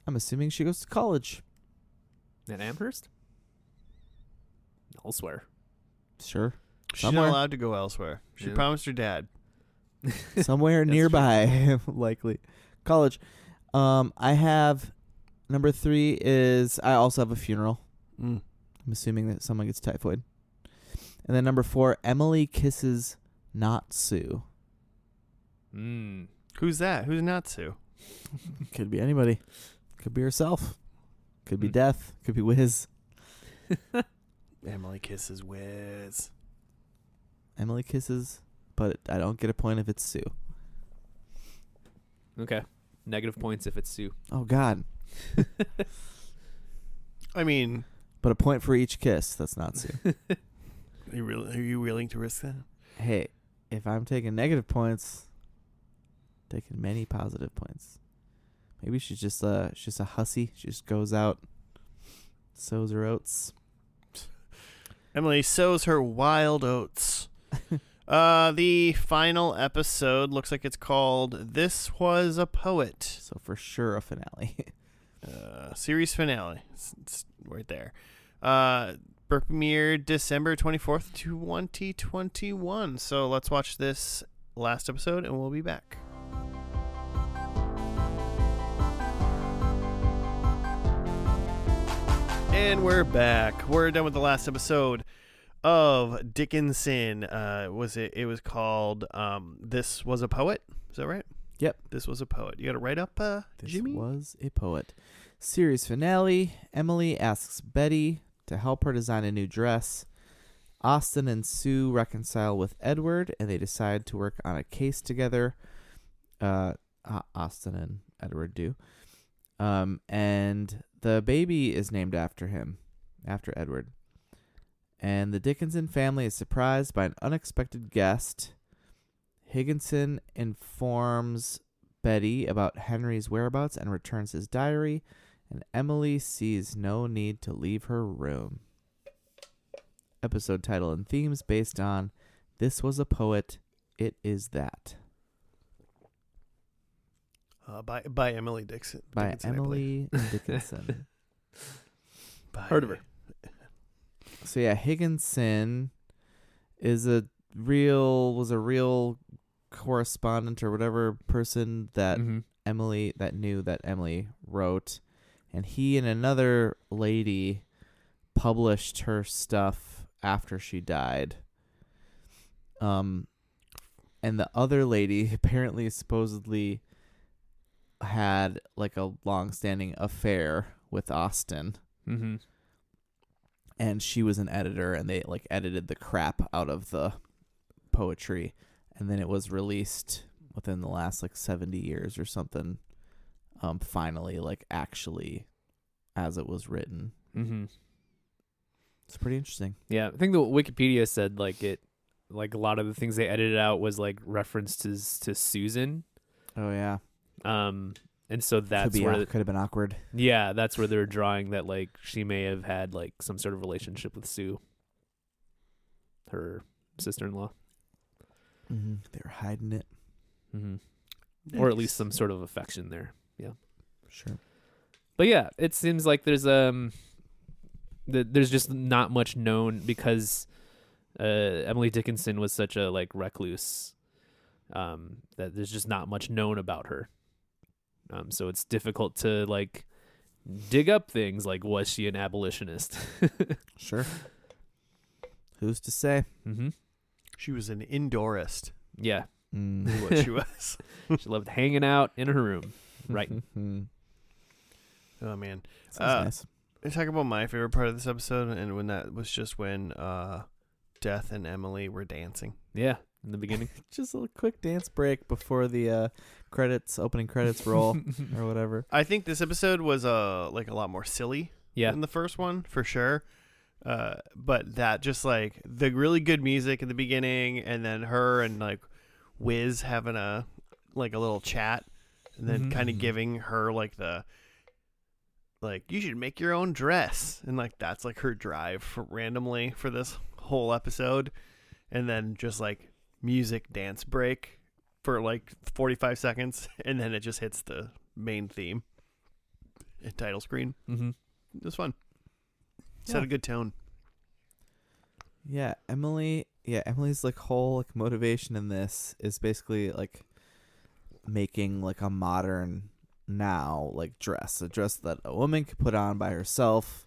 I'm assuming she goes to college. At Amherst? Elsewhere. Sure. She's Somewhere. not allowed to go elsewhere. She Yeah. promised her dad. Somewhere That's nearby, likely. College. I have number 3 is I also have a funeral. Mm. I'm assuming that someone gets typhoid. And then number 4, Emily kisses not Sue. Mm. Who's that? Who's not Sue? Could be anybody. Could be herself. Could be Hmm. Death. Could be Wiz. Emily kisses Wiz. Emily kisses, but I don't get a point if it's Sue. Okay. Negative points if it's Sue. Oh God. I mean, But a point for each kiss. That's not Sue. are you willing to risk that? Hey, if I'm taking negative points, I'm taking many positive points. Maybe she's just a hussy. She just goes out, sows her oats. Emily sows her wild oats. The final episode looks like it's called "This Was a Poet." So for sure a finale. Series finale. It's right there. Premiered December 24th, 2021. So let's watch this last episode and we'll be back. And we're back. We're done with the last episode of Dickinson. It was called This Was a Poet. Is that right? Yep. This Was a Poet. You got it right up, This Jimmy? was a poet. Series finale. Emily asks Betty to help her design a new dress. Austin and Sue reconcile with Edward, and they decide to work on a case together. Austin and Edward do. And the baby is named after him, after Edward. And the Dickinson family is surprised by an unexpected guest. Higginson informs Betty about Henry's whereabouts and returns his diary, and Emily sees no need to leave her room. Episode title and themes based on This Was a Poet, It Is That. By Emily Dickinson. By Dickinson, I believe. Emily Dickinson. Heard of her. So yeah, Higginson was a real correspondent or whatever person that Mm-hmm. knew that Emily wrote, and he and another lady published her stuff after she died. And the other lady apparently supposedly had like a long-standing affair with Austin. Mm-hmm. And she was an editor, and they like edited the crap out of the poetry, and then it was released within the last like 70 years or something. Finally, like actually, as it was written. Mm-hmm. It's pretty interesting. Yeah, I think the Wikipedia said like it like a lot of the things they edited out was like references to Susan. Oh yeah. And so that's where could have been awkward. Yeah, that's where they're drawing that like she may have had like some sort of relationship with Sue, her sister-in-law. Mm-hmm. They were hiding it. Mm-hmm. Or at least some sort of affection there. Yeah, sure. But yeah, it seems like there's just not much known because Emily Dickinson was such a like recluse that there's just not much known about her. So it's difficult to like dig up things like, was she an abolitionist? Sure. Who's to say? Mm-hmm. She was an indoorist. Yeah. Is what she was. She loved hanging out in her room, writing. Oh man. Nice. I talk about my favorite part of this episode, and when Death and Emily were dancing. Yeah, in the beginning. Just a quick dance break before the opening credits roll or whatever. I think this episode was like a lot more silly than the first one, for sure. But that just like the really good music in the beginning, and then her and like Wiz having a little chat, and then kind of giving her like you should make your own dress, and like that's like her drive randomly for this whole episode, and then just like music dance break for like 45 seconds, and then it just hits the main theme and title screen. It was fun. Set a good tone. Yeah, Emily's like whole like motivation in this is basically like making like a modern now like a dress that a woman could put on by herself.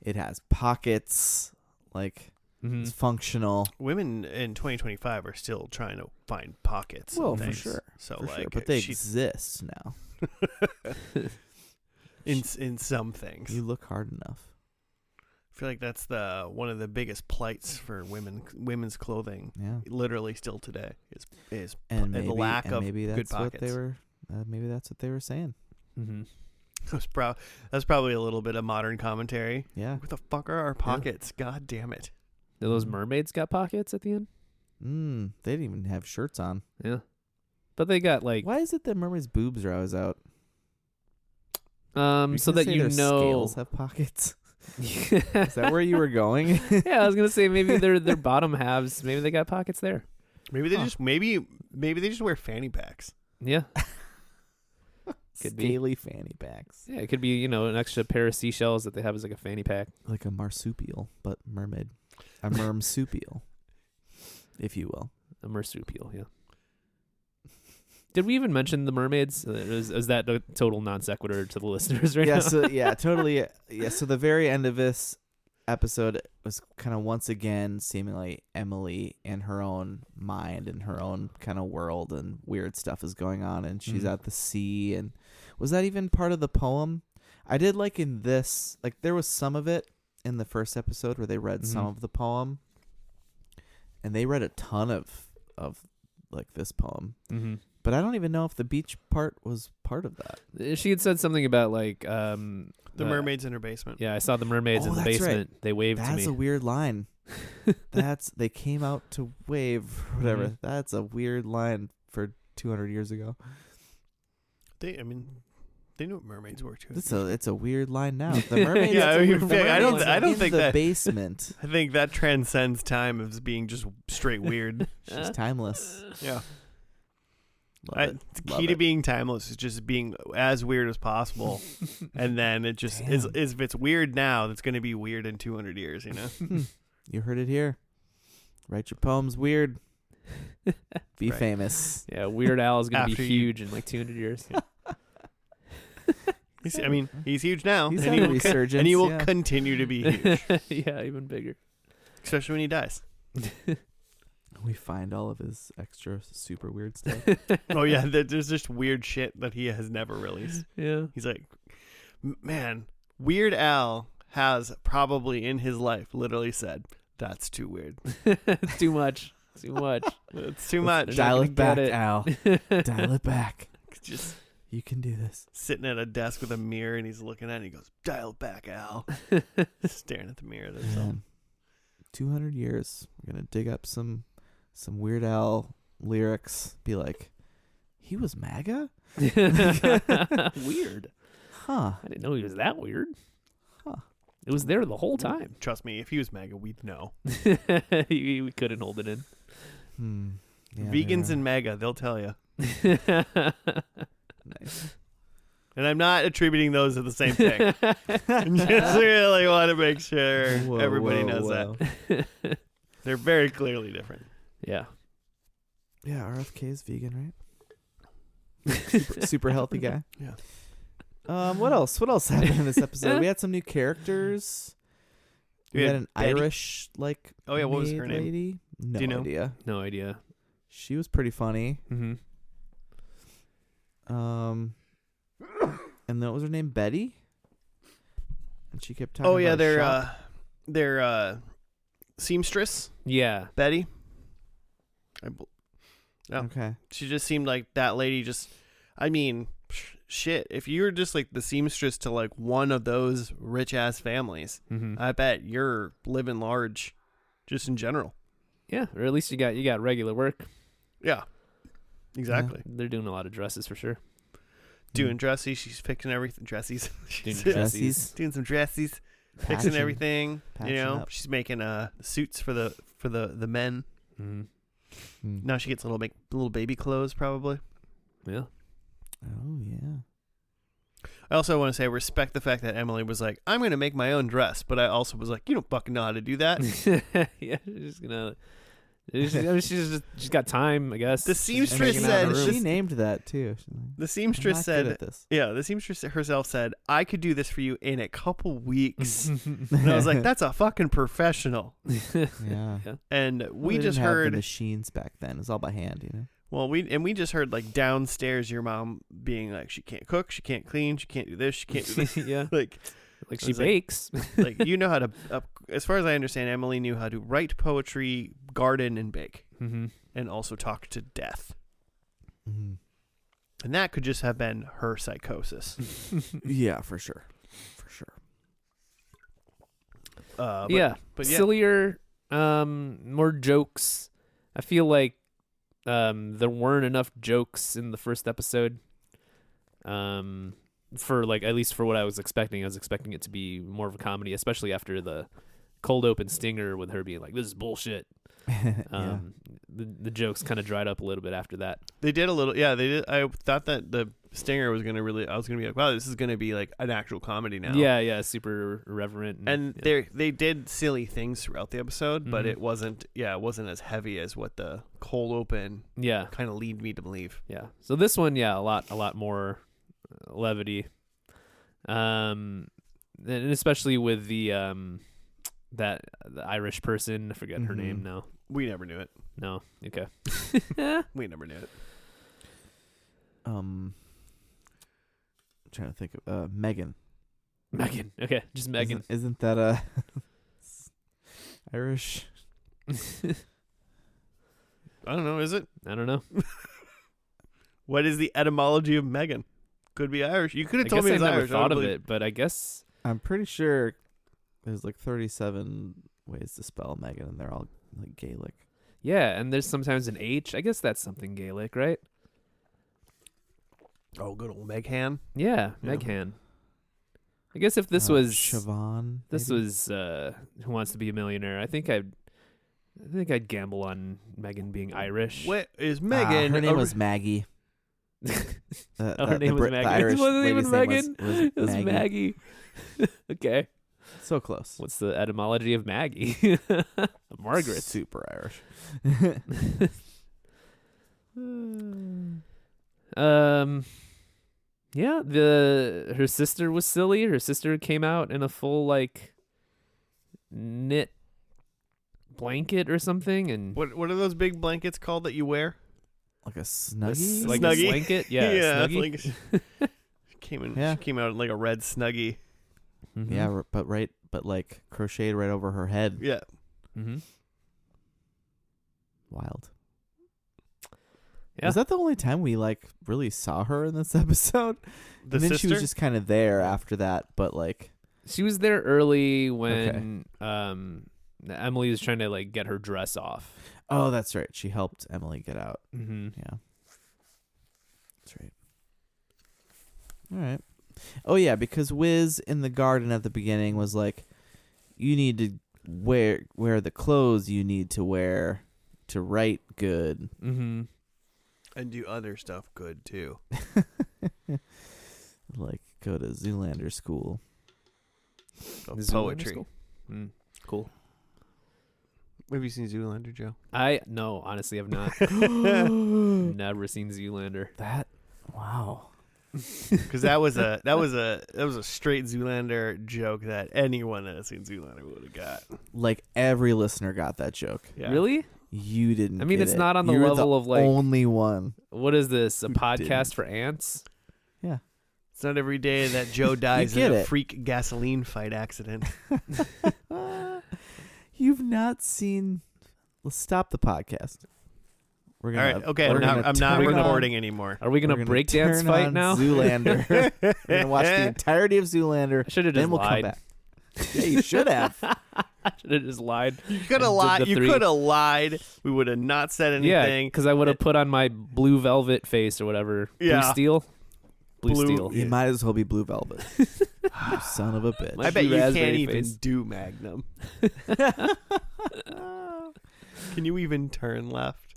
It has pockets, like it's functional. Women in 2025 are still trying to find pockets. Well, for sure. So for like, sure. But they exist now. in some things. You look hard enough. I feel like that's one of the biggest plights for women's clothing. Yeah, literally still today is and the lack of maybe good that's pockets. what they were. Maybe that's what they were saying. That's probably a little bit of modern commentary. Yeah. What the fuck are our pockets? Yeah. God damn it! Do those mermaids got pockets at the end? They didn't even have shirts on. Yeah, but they got like. Why is it that mermaids' boobs are always out? So that their scales have pockets. Is that where you were going? Yeah, I was gonna say maybe their bottom halves. Maybe they got pockets there. Maybe they just maybe they just wear fanny packs. Yeah. Could Scaly fanny packs. Yeah, it could be, an extra pair of seashells that they have as like a fanny pack. Like a marsupial, but mermaid. A mermsupial, if you will. A marsupial, yeah. Did we even mention the mermaids? Is that a total non sequitur to the listeners right now? Totally. Yeah, so the very end of this episode was kind of once again seemingly Emily in her own mind and her own kind of world, and weird stuff is going on, and she's at the sea. And was that even part of the poem? I did like in this, like there was some of it in the first episode where they read some of the poem, and they read a ton of like this poem. But I don't even know if the beach part was part of that. She had said something about like the mermaids in her basement. Yeah, I saw the mermaids in the basement. Right. They waved to me. That's a weird line. They came out to wave or whatever. That's a weird line for 200 years ago. They knew what mermaids were too. It's a weird line now. The mermaids. I don't think the that basement. I think that transcends time as being just straight weird. She's timeless. Yeah. The key to being timeless is just being as weird as possible, and then it just is. If it's weird now, that's going to be weird in 200 years. You heard it here. Write your poems weird. Be famous. Yeah, Weird Al is going to be huge in like 200 years. Yeah. He's huge now, He's had a resurgence, and he will continue to be huge. Yeah, even bigger, especially when he dies. We find all of his extra super weird stuff. Oh yeah, there's just weird shit that he has never released. Yeah, he's like, man, Weird Al has probably in his life literally said, "That's too weird. It's too much. Too much. It's too much. Dial it back, Al. Dial it back. Just you can do this." Sitting at a desk with a mirror, and he's looking at it. And he goes, "Dial it back, Al." Staring at the mirror. 200 years. We're gonna dig up some some Weird Al lyrics. Be like, he was MAGA? Weird. Huh. I didn't know he was that weird. Huh. It was there the whole time. Trust me, if he was MAGA, we'd know. We couldn't hold it in. Yeah, Vegans and MAGA, they'll tell you. nice. And I'm not attributing those to the same thing. I just really want to make sure everybody knows that. They're very clearly different. Yeah. Yeah, RFK is vegan, right? Super healthy guy. Yeah. What else? What else happened in this episode? We had some new characters. We had an Betty. Irish Oh yeah, what was her maid name? lady. No Do you know? idea. No idea. She was pretty funny. Mm-hmm. And then what was her name? Betty. And she kept talking. Oh yeah, about their seamstress, Yeah. Betty. Yeah. Okay. She just seemed like that lady. I mean, shit. If you're just like the seamstress to like one of those rich ass families, Mm-hmm. I bet you're living large, just in general. Yeah, or at least you got regular work. Yeah, exactly. They're doing a lot of dresses for sure. Doing dressies, she's fixing everything. Dressies, Doing she's dressies. doing some dressies, fixing Patching- everything. patching You know, up. she's making suits for the men. Mm-hmm. Hmm. Now she gets little baby clothes probably. Yeah. Oh yeah. Oh, I also want to say I respect the fact that Emily was like, I'm going to make my own dress. But I also was like, you don't fucking know how to do that. Yeah, she's gonna. She's got time, I guess. The She's just seamstress hanging out in her said- room. She named that too. She's like, The I'm seamstress not said, good at this. yeah, the seamstress herself said, I could do this for you in a couple weeks. And I was like, that's a fucking professional. Yeah. And Well, we they just didn't have the heard, machines back then. It was all by hand, you know. well, we just heard like downstairs your mom being like, she can't cook, she can't clean, she can't do this, she can't do this. Yeah. like Like I she was like- bakes. like you know how to, as far as I understand, Emily knew how to write poetry, garden, and bake, Mm-hmm. and also talk to death. Mm-hmm. And that could just have been her psychosis. Yeah, for sure. For sure. But, yeah. but yeah, Sillier, more jokes. I feel like there weren't enough jokes in the first episode. For like at least for what I was expecting. I was expecting it to be more of a comedy, especially after the cold open stinger with her being like, "This is bullshit." Yeah. The jokes kind of dried up a little bit after that. they did a little. Yeah, they did. I thought that the stinger was gonna really. I was gonna be like, wow, this is gonna be like an actual comedy now. Yeah, super irreverent. And yeah. they did silly things throughout the episode, but Mhm. it wasn't. Yeah, it wasn't as heavy as what the cold open Yeah. kind of lead me to believe. Yeah. So this one, yeah, a lot more levity. And especially with the the Irish person, I forget her name Mhm. now. We never knew it. No. Okay. We never knew it. I'm trying to think of Megan. Megan. Okay, just Megan. Isn't that Irish? I don't know. Is it? I don't know. What is the etymology of Megan? Could be Irish. You could I have told guess me I it was never Irish. thought I of would it, but I guess I'm pretty sure there's like 37 ways to spell Megan, and they're all like Gaelic. yeah. And there's sometimes an H. I guess that's something Gaelic, right? believe- Oh, good old Meghan. Yeah, Yeah. Meghan. I guess if this was Siobhan. this maybe? was Who Wants to Be a Millionaire, I think I'd gamble on Megan being Irish. What is Ah, Megan? her name was Maggie. Oh, her name was The Megan. Irish It wasn't even lady's name Megan. It was Maggie. Okay. So close. What's the etymology of Maggie? Margaret. Super Irish. Yeah, her sister was silly. Her sister came out in a full like knit blanket or something, and What are those big blankets called that you wear? Like a snuggie? like Snuggie? a blanket. Yeah, snuggie. Like, she came in. Yeah. She came out in like a red snuggie. Mhm. Yeah, but like crocheted right over her head. Yeah. Mm-hmm. Wild. Yeah. Was that the only time we like really saw her in this episode? The and then sister. she was just kind of there after that, but like She was there early when Emily was trying to like get her dress off. Oh, that's right. She helped Emily get out. Mm-hmm. Yeah. That's right. All right. Oh, yeah, because Wiz in the garden at the beginning was like, you need to wear the clothes you need to wear to write good. Mm-hmm. And do other stuff good, too. Like, go to Zoolander school. Of poetry. Cool. Have you seen Zoolander, Joe? No, honestly, I've not. Never seen Zoolander. Wow. Because that was a straight Zoolander joke that anyone that has seen Zoolander would have got. Like, every listener got that joke. Yeah. Really? You didn't. I mean, get it's it. not on the You're level of like only one. What is this? A Who podcast didn't. for ants? Yeah. It's not every day that Joe dies get in a it. freak gasoline fight accident. You've not seen. Let's stop the podcast. We're All gonna. right, okay, we're I'm gonna not turn recording on- anymore. Are we we're gonna break dance turn fight on now? Zoolander. We're gonna watch the entirety of Zoolander. I should have Then just we'll come lied. back. Yeah, you should have. I should have just lied. You could have And did lied. the You three. could have lied. We would have not said Yeah, anything. because I would have put on my blue velvet face or whatever. Yeah. Blue steel. Blue Blue- steel. You might as well be Blue Velvet. You son of a bitch. My I bet blue you can't raspberry even face. do Magnum. Can you even turn left?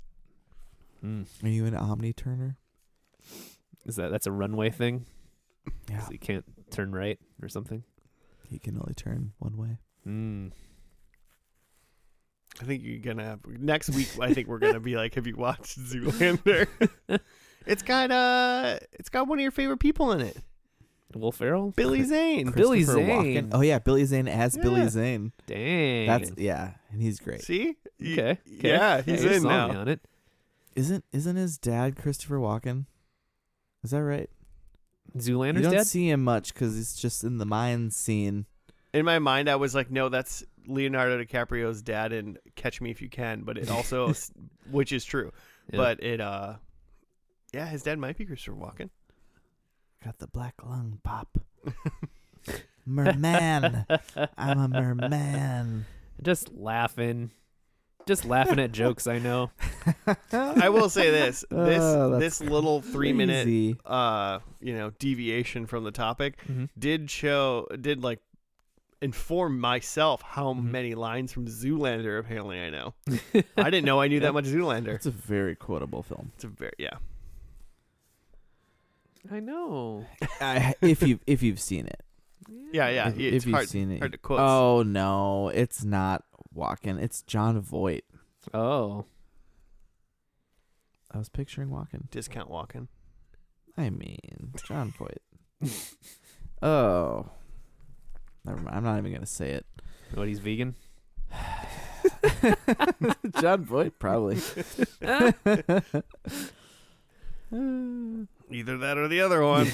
Are you an Omni Turner? That's a runway thing? Yeah. So you can't turn right or something? He can only turn one way. I think you're gonna have next week. I think we're gonna be like, have you watched Zoolander? It's got one of your favorite people in it, Will Ferrell? Billy Zane. Billy Christopher Zane. Walken. Oh yeah, Billy Zane as Yeah. Billy Zane. Dang. And he's great. See? Okay. Yeah, he's you in saw now. me on it. Isn't his dad Christopher Walken? Is that right? Zoolander's You don't dead? see him much because he's just in the mine scene. In my mind, I was like, no, that's Leonardo DiCaprio's dad in Catch Me If You Can, but it also, which is true, Yeah. but it, yeah, his dad might be Christopher Walken. Got the black lung pop. Merman. I'm a merman. Just laughing at jokes I know. I will say this: Oh, that's this little 3-minute, crazy. deviation from the topic Mhm. did like inform myself how Mhm. many lines from Zoolander apparently I know. I didn't know I knew that much Zoolander. It's a very quotable film. It's a very I know. If you've seen it. yeah. If It's you've hard, seen it. hard to quote. Oh no, it's not Walken. It's John Voight. Oh. I was picturing Walken. Discount walking. I mean, John Voight. Oh. Never mind. I'm not even going to say it. What, he's vegan? John Voight, probably. Either that or the other one.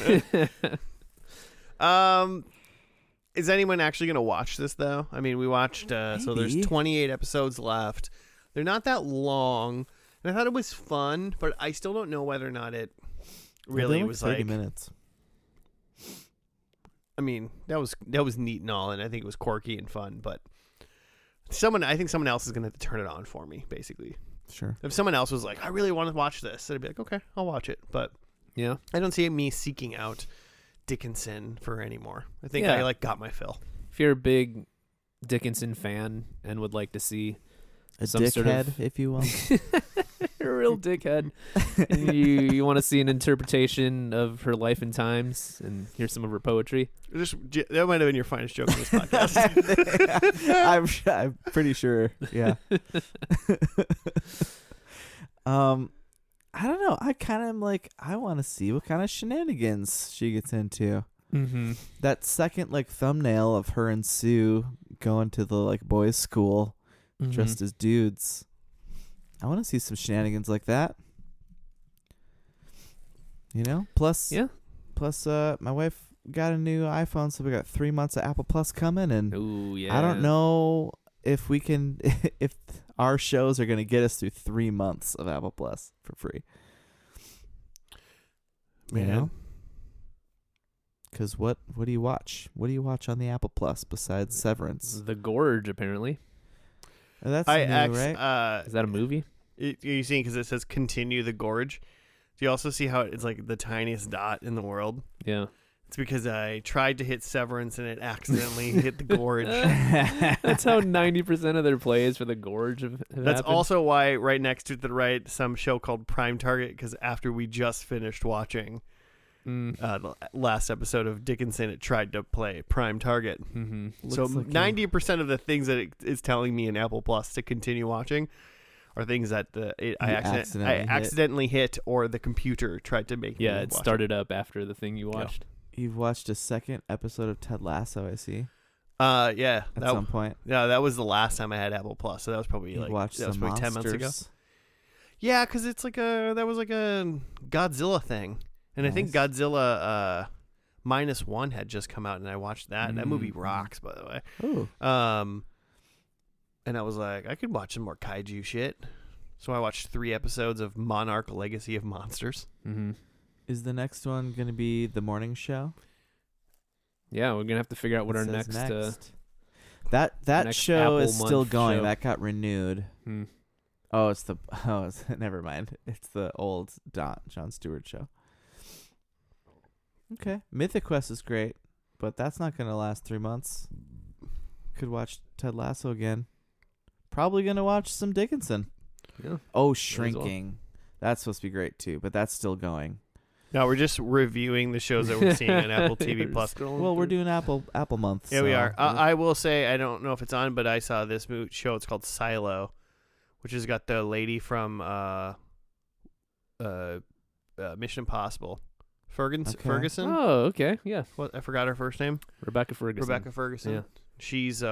Is anyone actually going to watch this though? I mean, we watched so there's Maybe. 28 episodes left. They're not that long. And I thought it was fun, but I still don't know whether or not it really They're was 30 like minutes. I mean, that was neat and all, and I think it was quirky and fun, but I think someone else is going to have to turn it on for me, basically. Sure. If someone else was like, I really want to watch this, I'd be like, okay, I'll watch it. But Yeah. I don't see me seeking out Dickinson for anymore. I think Yeah. I got my fill. If you're a big Dickinson fan and would like to see A some sort dickhead, of- if you will. you're a real dickhead, and you want to see an interpretation of her life and times and hear some of her poetry, That might have been your finest joke in this podcast. I'm pretty sure. Yeah. I don't know. I kind of am like, I want to see what kind of shenanigans she gets into. Mm-hmm. That second like thumbnail of her and Sue going to the like boys' school dressed as dudes. I want to see some shenanigans like that. You know? Plus, my wife got a new iPhone, so we got 3 months of Apple Plus coming, and Ooh, yeah. I don't know if we can, if our shows are going to get us through 3 months of Apple Plus for free. You Man. know? Because what do you watch? What do you watch on the Apple Plus besides Severance? The Gorge, apparently. Oh, that's I new, right? Is that a movie? You seeing because it says continue the gorge. Do you also see how it's like the tiniest dot in the world? Yeah. It's because I tried to hit Severance and it accidentally hit the gorge. That's how 90% of their plays for the gorge have That's happened. also why right next to the right, some show called Prime Target, because after we just finished watching the last episode of Dickinson, it tried to play Prime Target. Mm-hmm. So 90% of the things that it is telling me in Apple Plus to continue watching are things that I accidentally hit or the computer tried to make me Yeah, it watch started up after the thing you watched. You've watched a second episode of Ted Lasso, I see. Yeah. At some point. Yeah, that was the last time I had Apple Plus, so that was probably You've watched that was some probably 10 months ago. monsters. Yeah, because it's that was like a Godzilla thing. And I think Godzilla -1 had just come out, and I watched that. That movie rocks, by the way. Ooh. And I was like, I could watch some more kaiju shit. So I watched 3 episodes of Monarch: Legacy of Monsters. Mm-hmm. Is the next one going to be the morning show? Yeah, we're gonna have to figure out what It our says next. That next show is Apple still month going. show. That got renewed. Hmm. Never mind. It's the old Jon Stewart show. Okay. Mythic Quest is great, but that's not going to last 3 months. Could watch Ted Lasso again. Probably going to watch some Dickinson. Yeah. Oh, Shrinking. That's supposed to be great too, but that's still going. No, we're just reviewing the shows that we're seeing on Apple TV Plus. Well, we're doing Apple month. Yeah, we so- are. I will say, I don't know if it's on, but I saw this show. It's called Silo, which has got the lady from Mission Impossible, Ferguson. Oh, okay. Yeah. What, I forgot her first name. Rebecca Ferguson. Rebecca Ferguson. Yeah. She's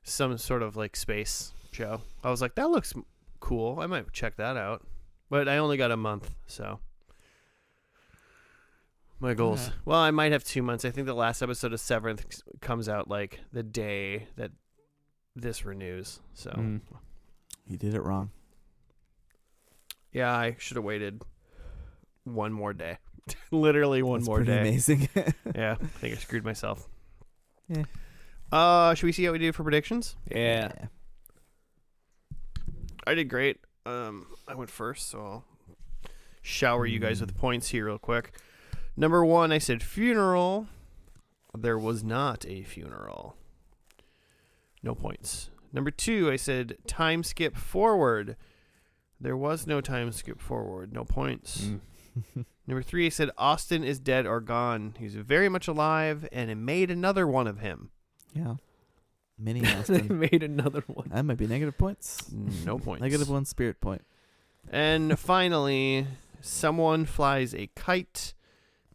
some sort of like space show. I was like, that looks cool. I might check that out. But I only got a month, so my goals. Okay. Well, I might have 2 months. I think the last episode of Severance comes out like the day that this renews. So You did it wrong. yeah, I should have waited one more day. Literally one That's more pretty day. amazing. Yeah, I think I screwed myself. Yeah. Should we see how we do for predictions? Yeah. I did great. I went first, so I'll shower you guys with points here real quick. Number 1, I said funeral. There was not a funeral. No points. Number 2, I said time skip forward. There was no time skip forward. No points. Number 3, I said Austin is dead or gone. He's very much alive, and it made another one of him. Yeah. Mini They Austin. made another one. That might be negative points. No points. -1 spirit point. And finally, someone flies a kite.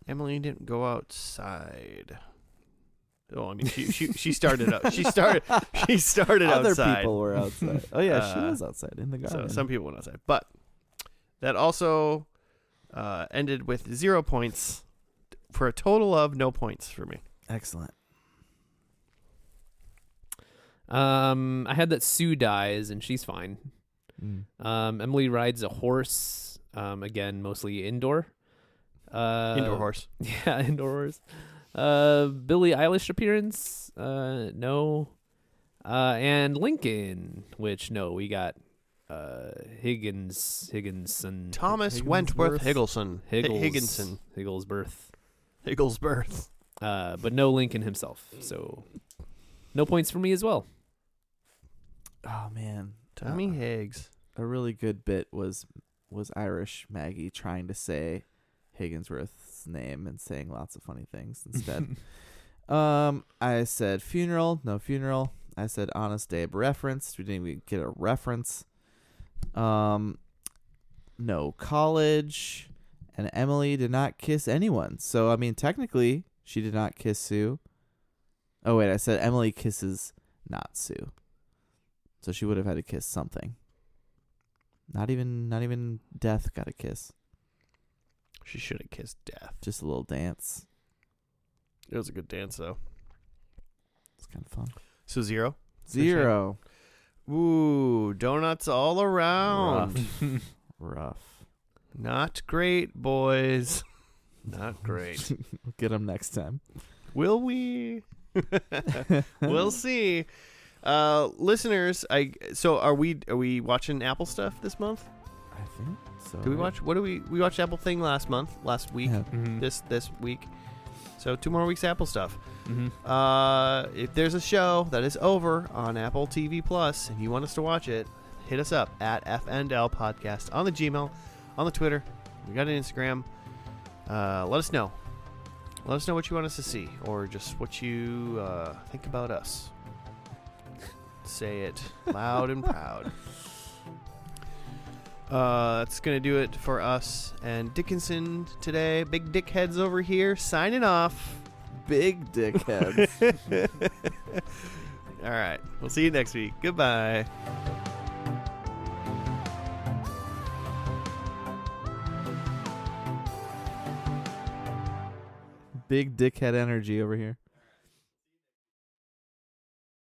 Emily didn't go outside. Oh, I mean, she started out. She started Other outside. people were outside. Oh yeah, she was outside in the So garden. some people went outside, but that also ended with 0 points for a total of no points for me. Excellent. I had that Sue dies and she's fine. Emily rides a horse. Again, mostly indoor. Indoor horse. Yeah, indoor horse. Billie Eilish appearance. No. And Lincoln, which no, we got Higginson. Thomas Higginsworth? Wentworth Higginson. Higginson. Higglesworth. Higglesworth. But no Lincoln himself. So no points for me as well. Oh man, Tommy Higgs. a really good bit was Irish Maggie trying to say Higginsworth's name and saying lots of funny things instead. I said funeral, no funeral. I said Honest Abe reference. We didn't even get a reference. No college, and Emily did not kiss anyone. So I mean, technically, she did not kiss Sue. Oh wait, I said Emily kisses not Sue. So she would have had to kiss something. Not even Death got a kiss. She should have kissed Death. Just a little dance. It was a good dance, though. It's kind of fun. So 0. 0. Ooh, donuts all around. Rough. Not great, boys. Not great. We'll get them next time. Will we? We'll see. Listeners, so are we watching Apple stuff this month? I think so. Do we watch? What do we watched Apple Thing last week, Yeah. Mhm. this week. So 2 more weeks Apple stuff. Mhm. If there's a show that is over on Apple TV Plus and you want us to watch it, hit us up at FNL Podcast on the Gmail, on the Twitter. We got an Instagram. Let us know. Let us know what you want us to see, or just what you think about us. Say it loud and proud. That's going to do it for us and Dickinson today. Big dickheads over here signing off. Big dickheads. All right. We'll see you next week. Goodbye. Big dickhead energy over here.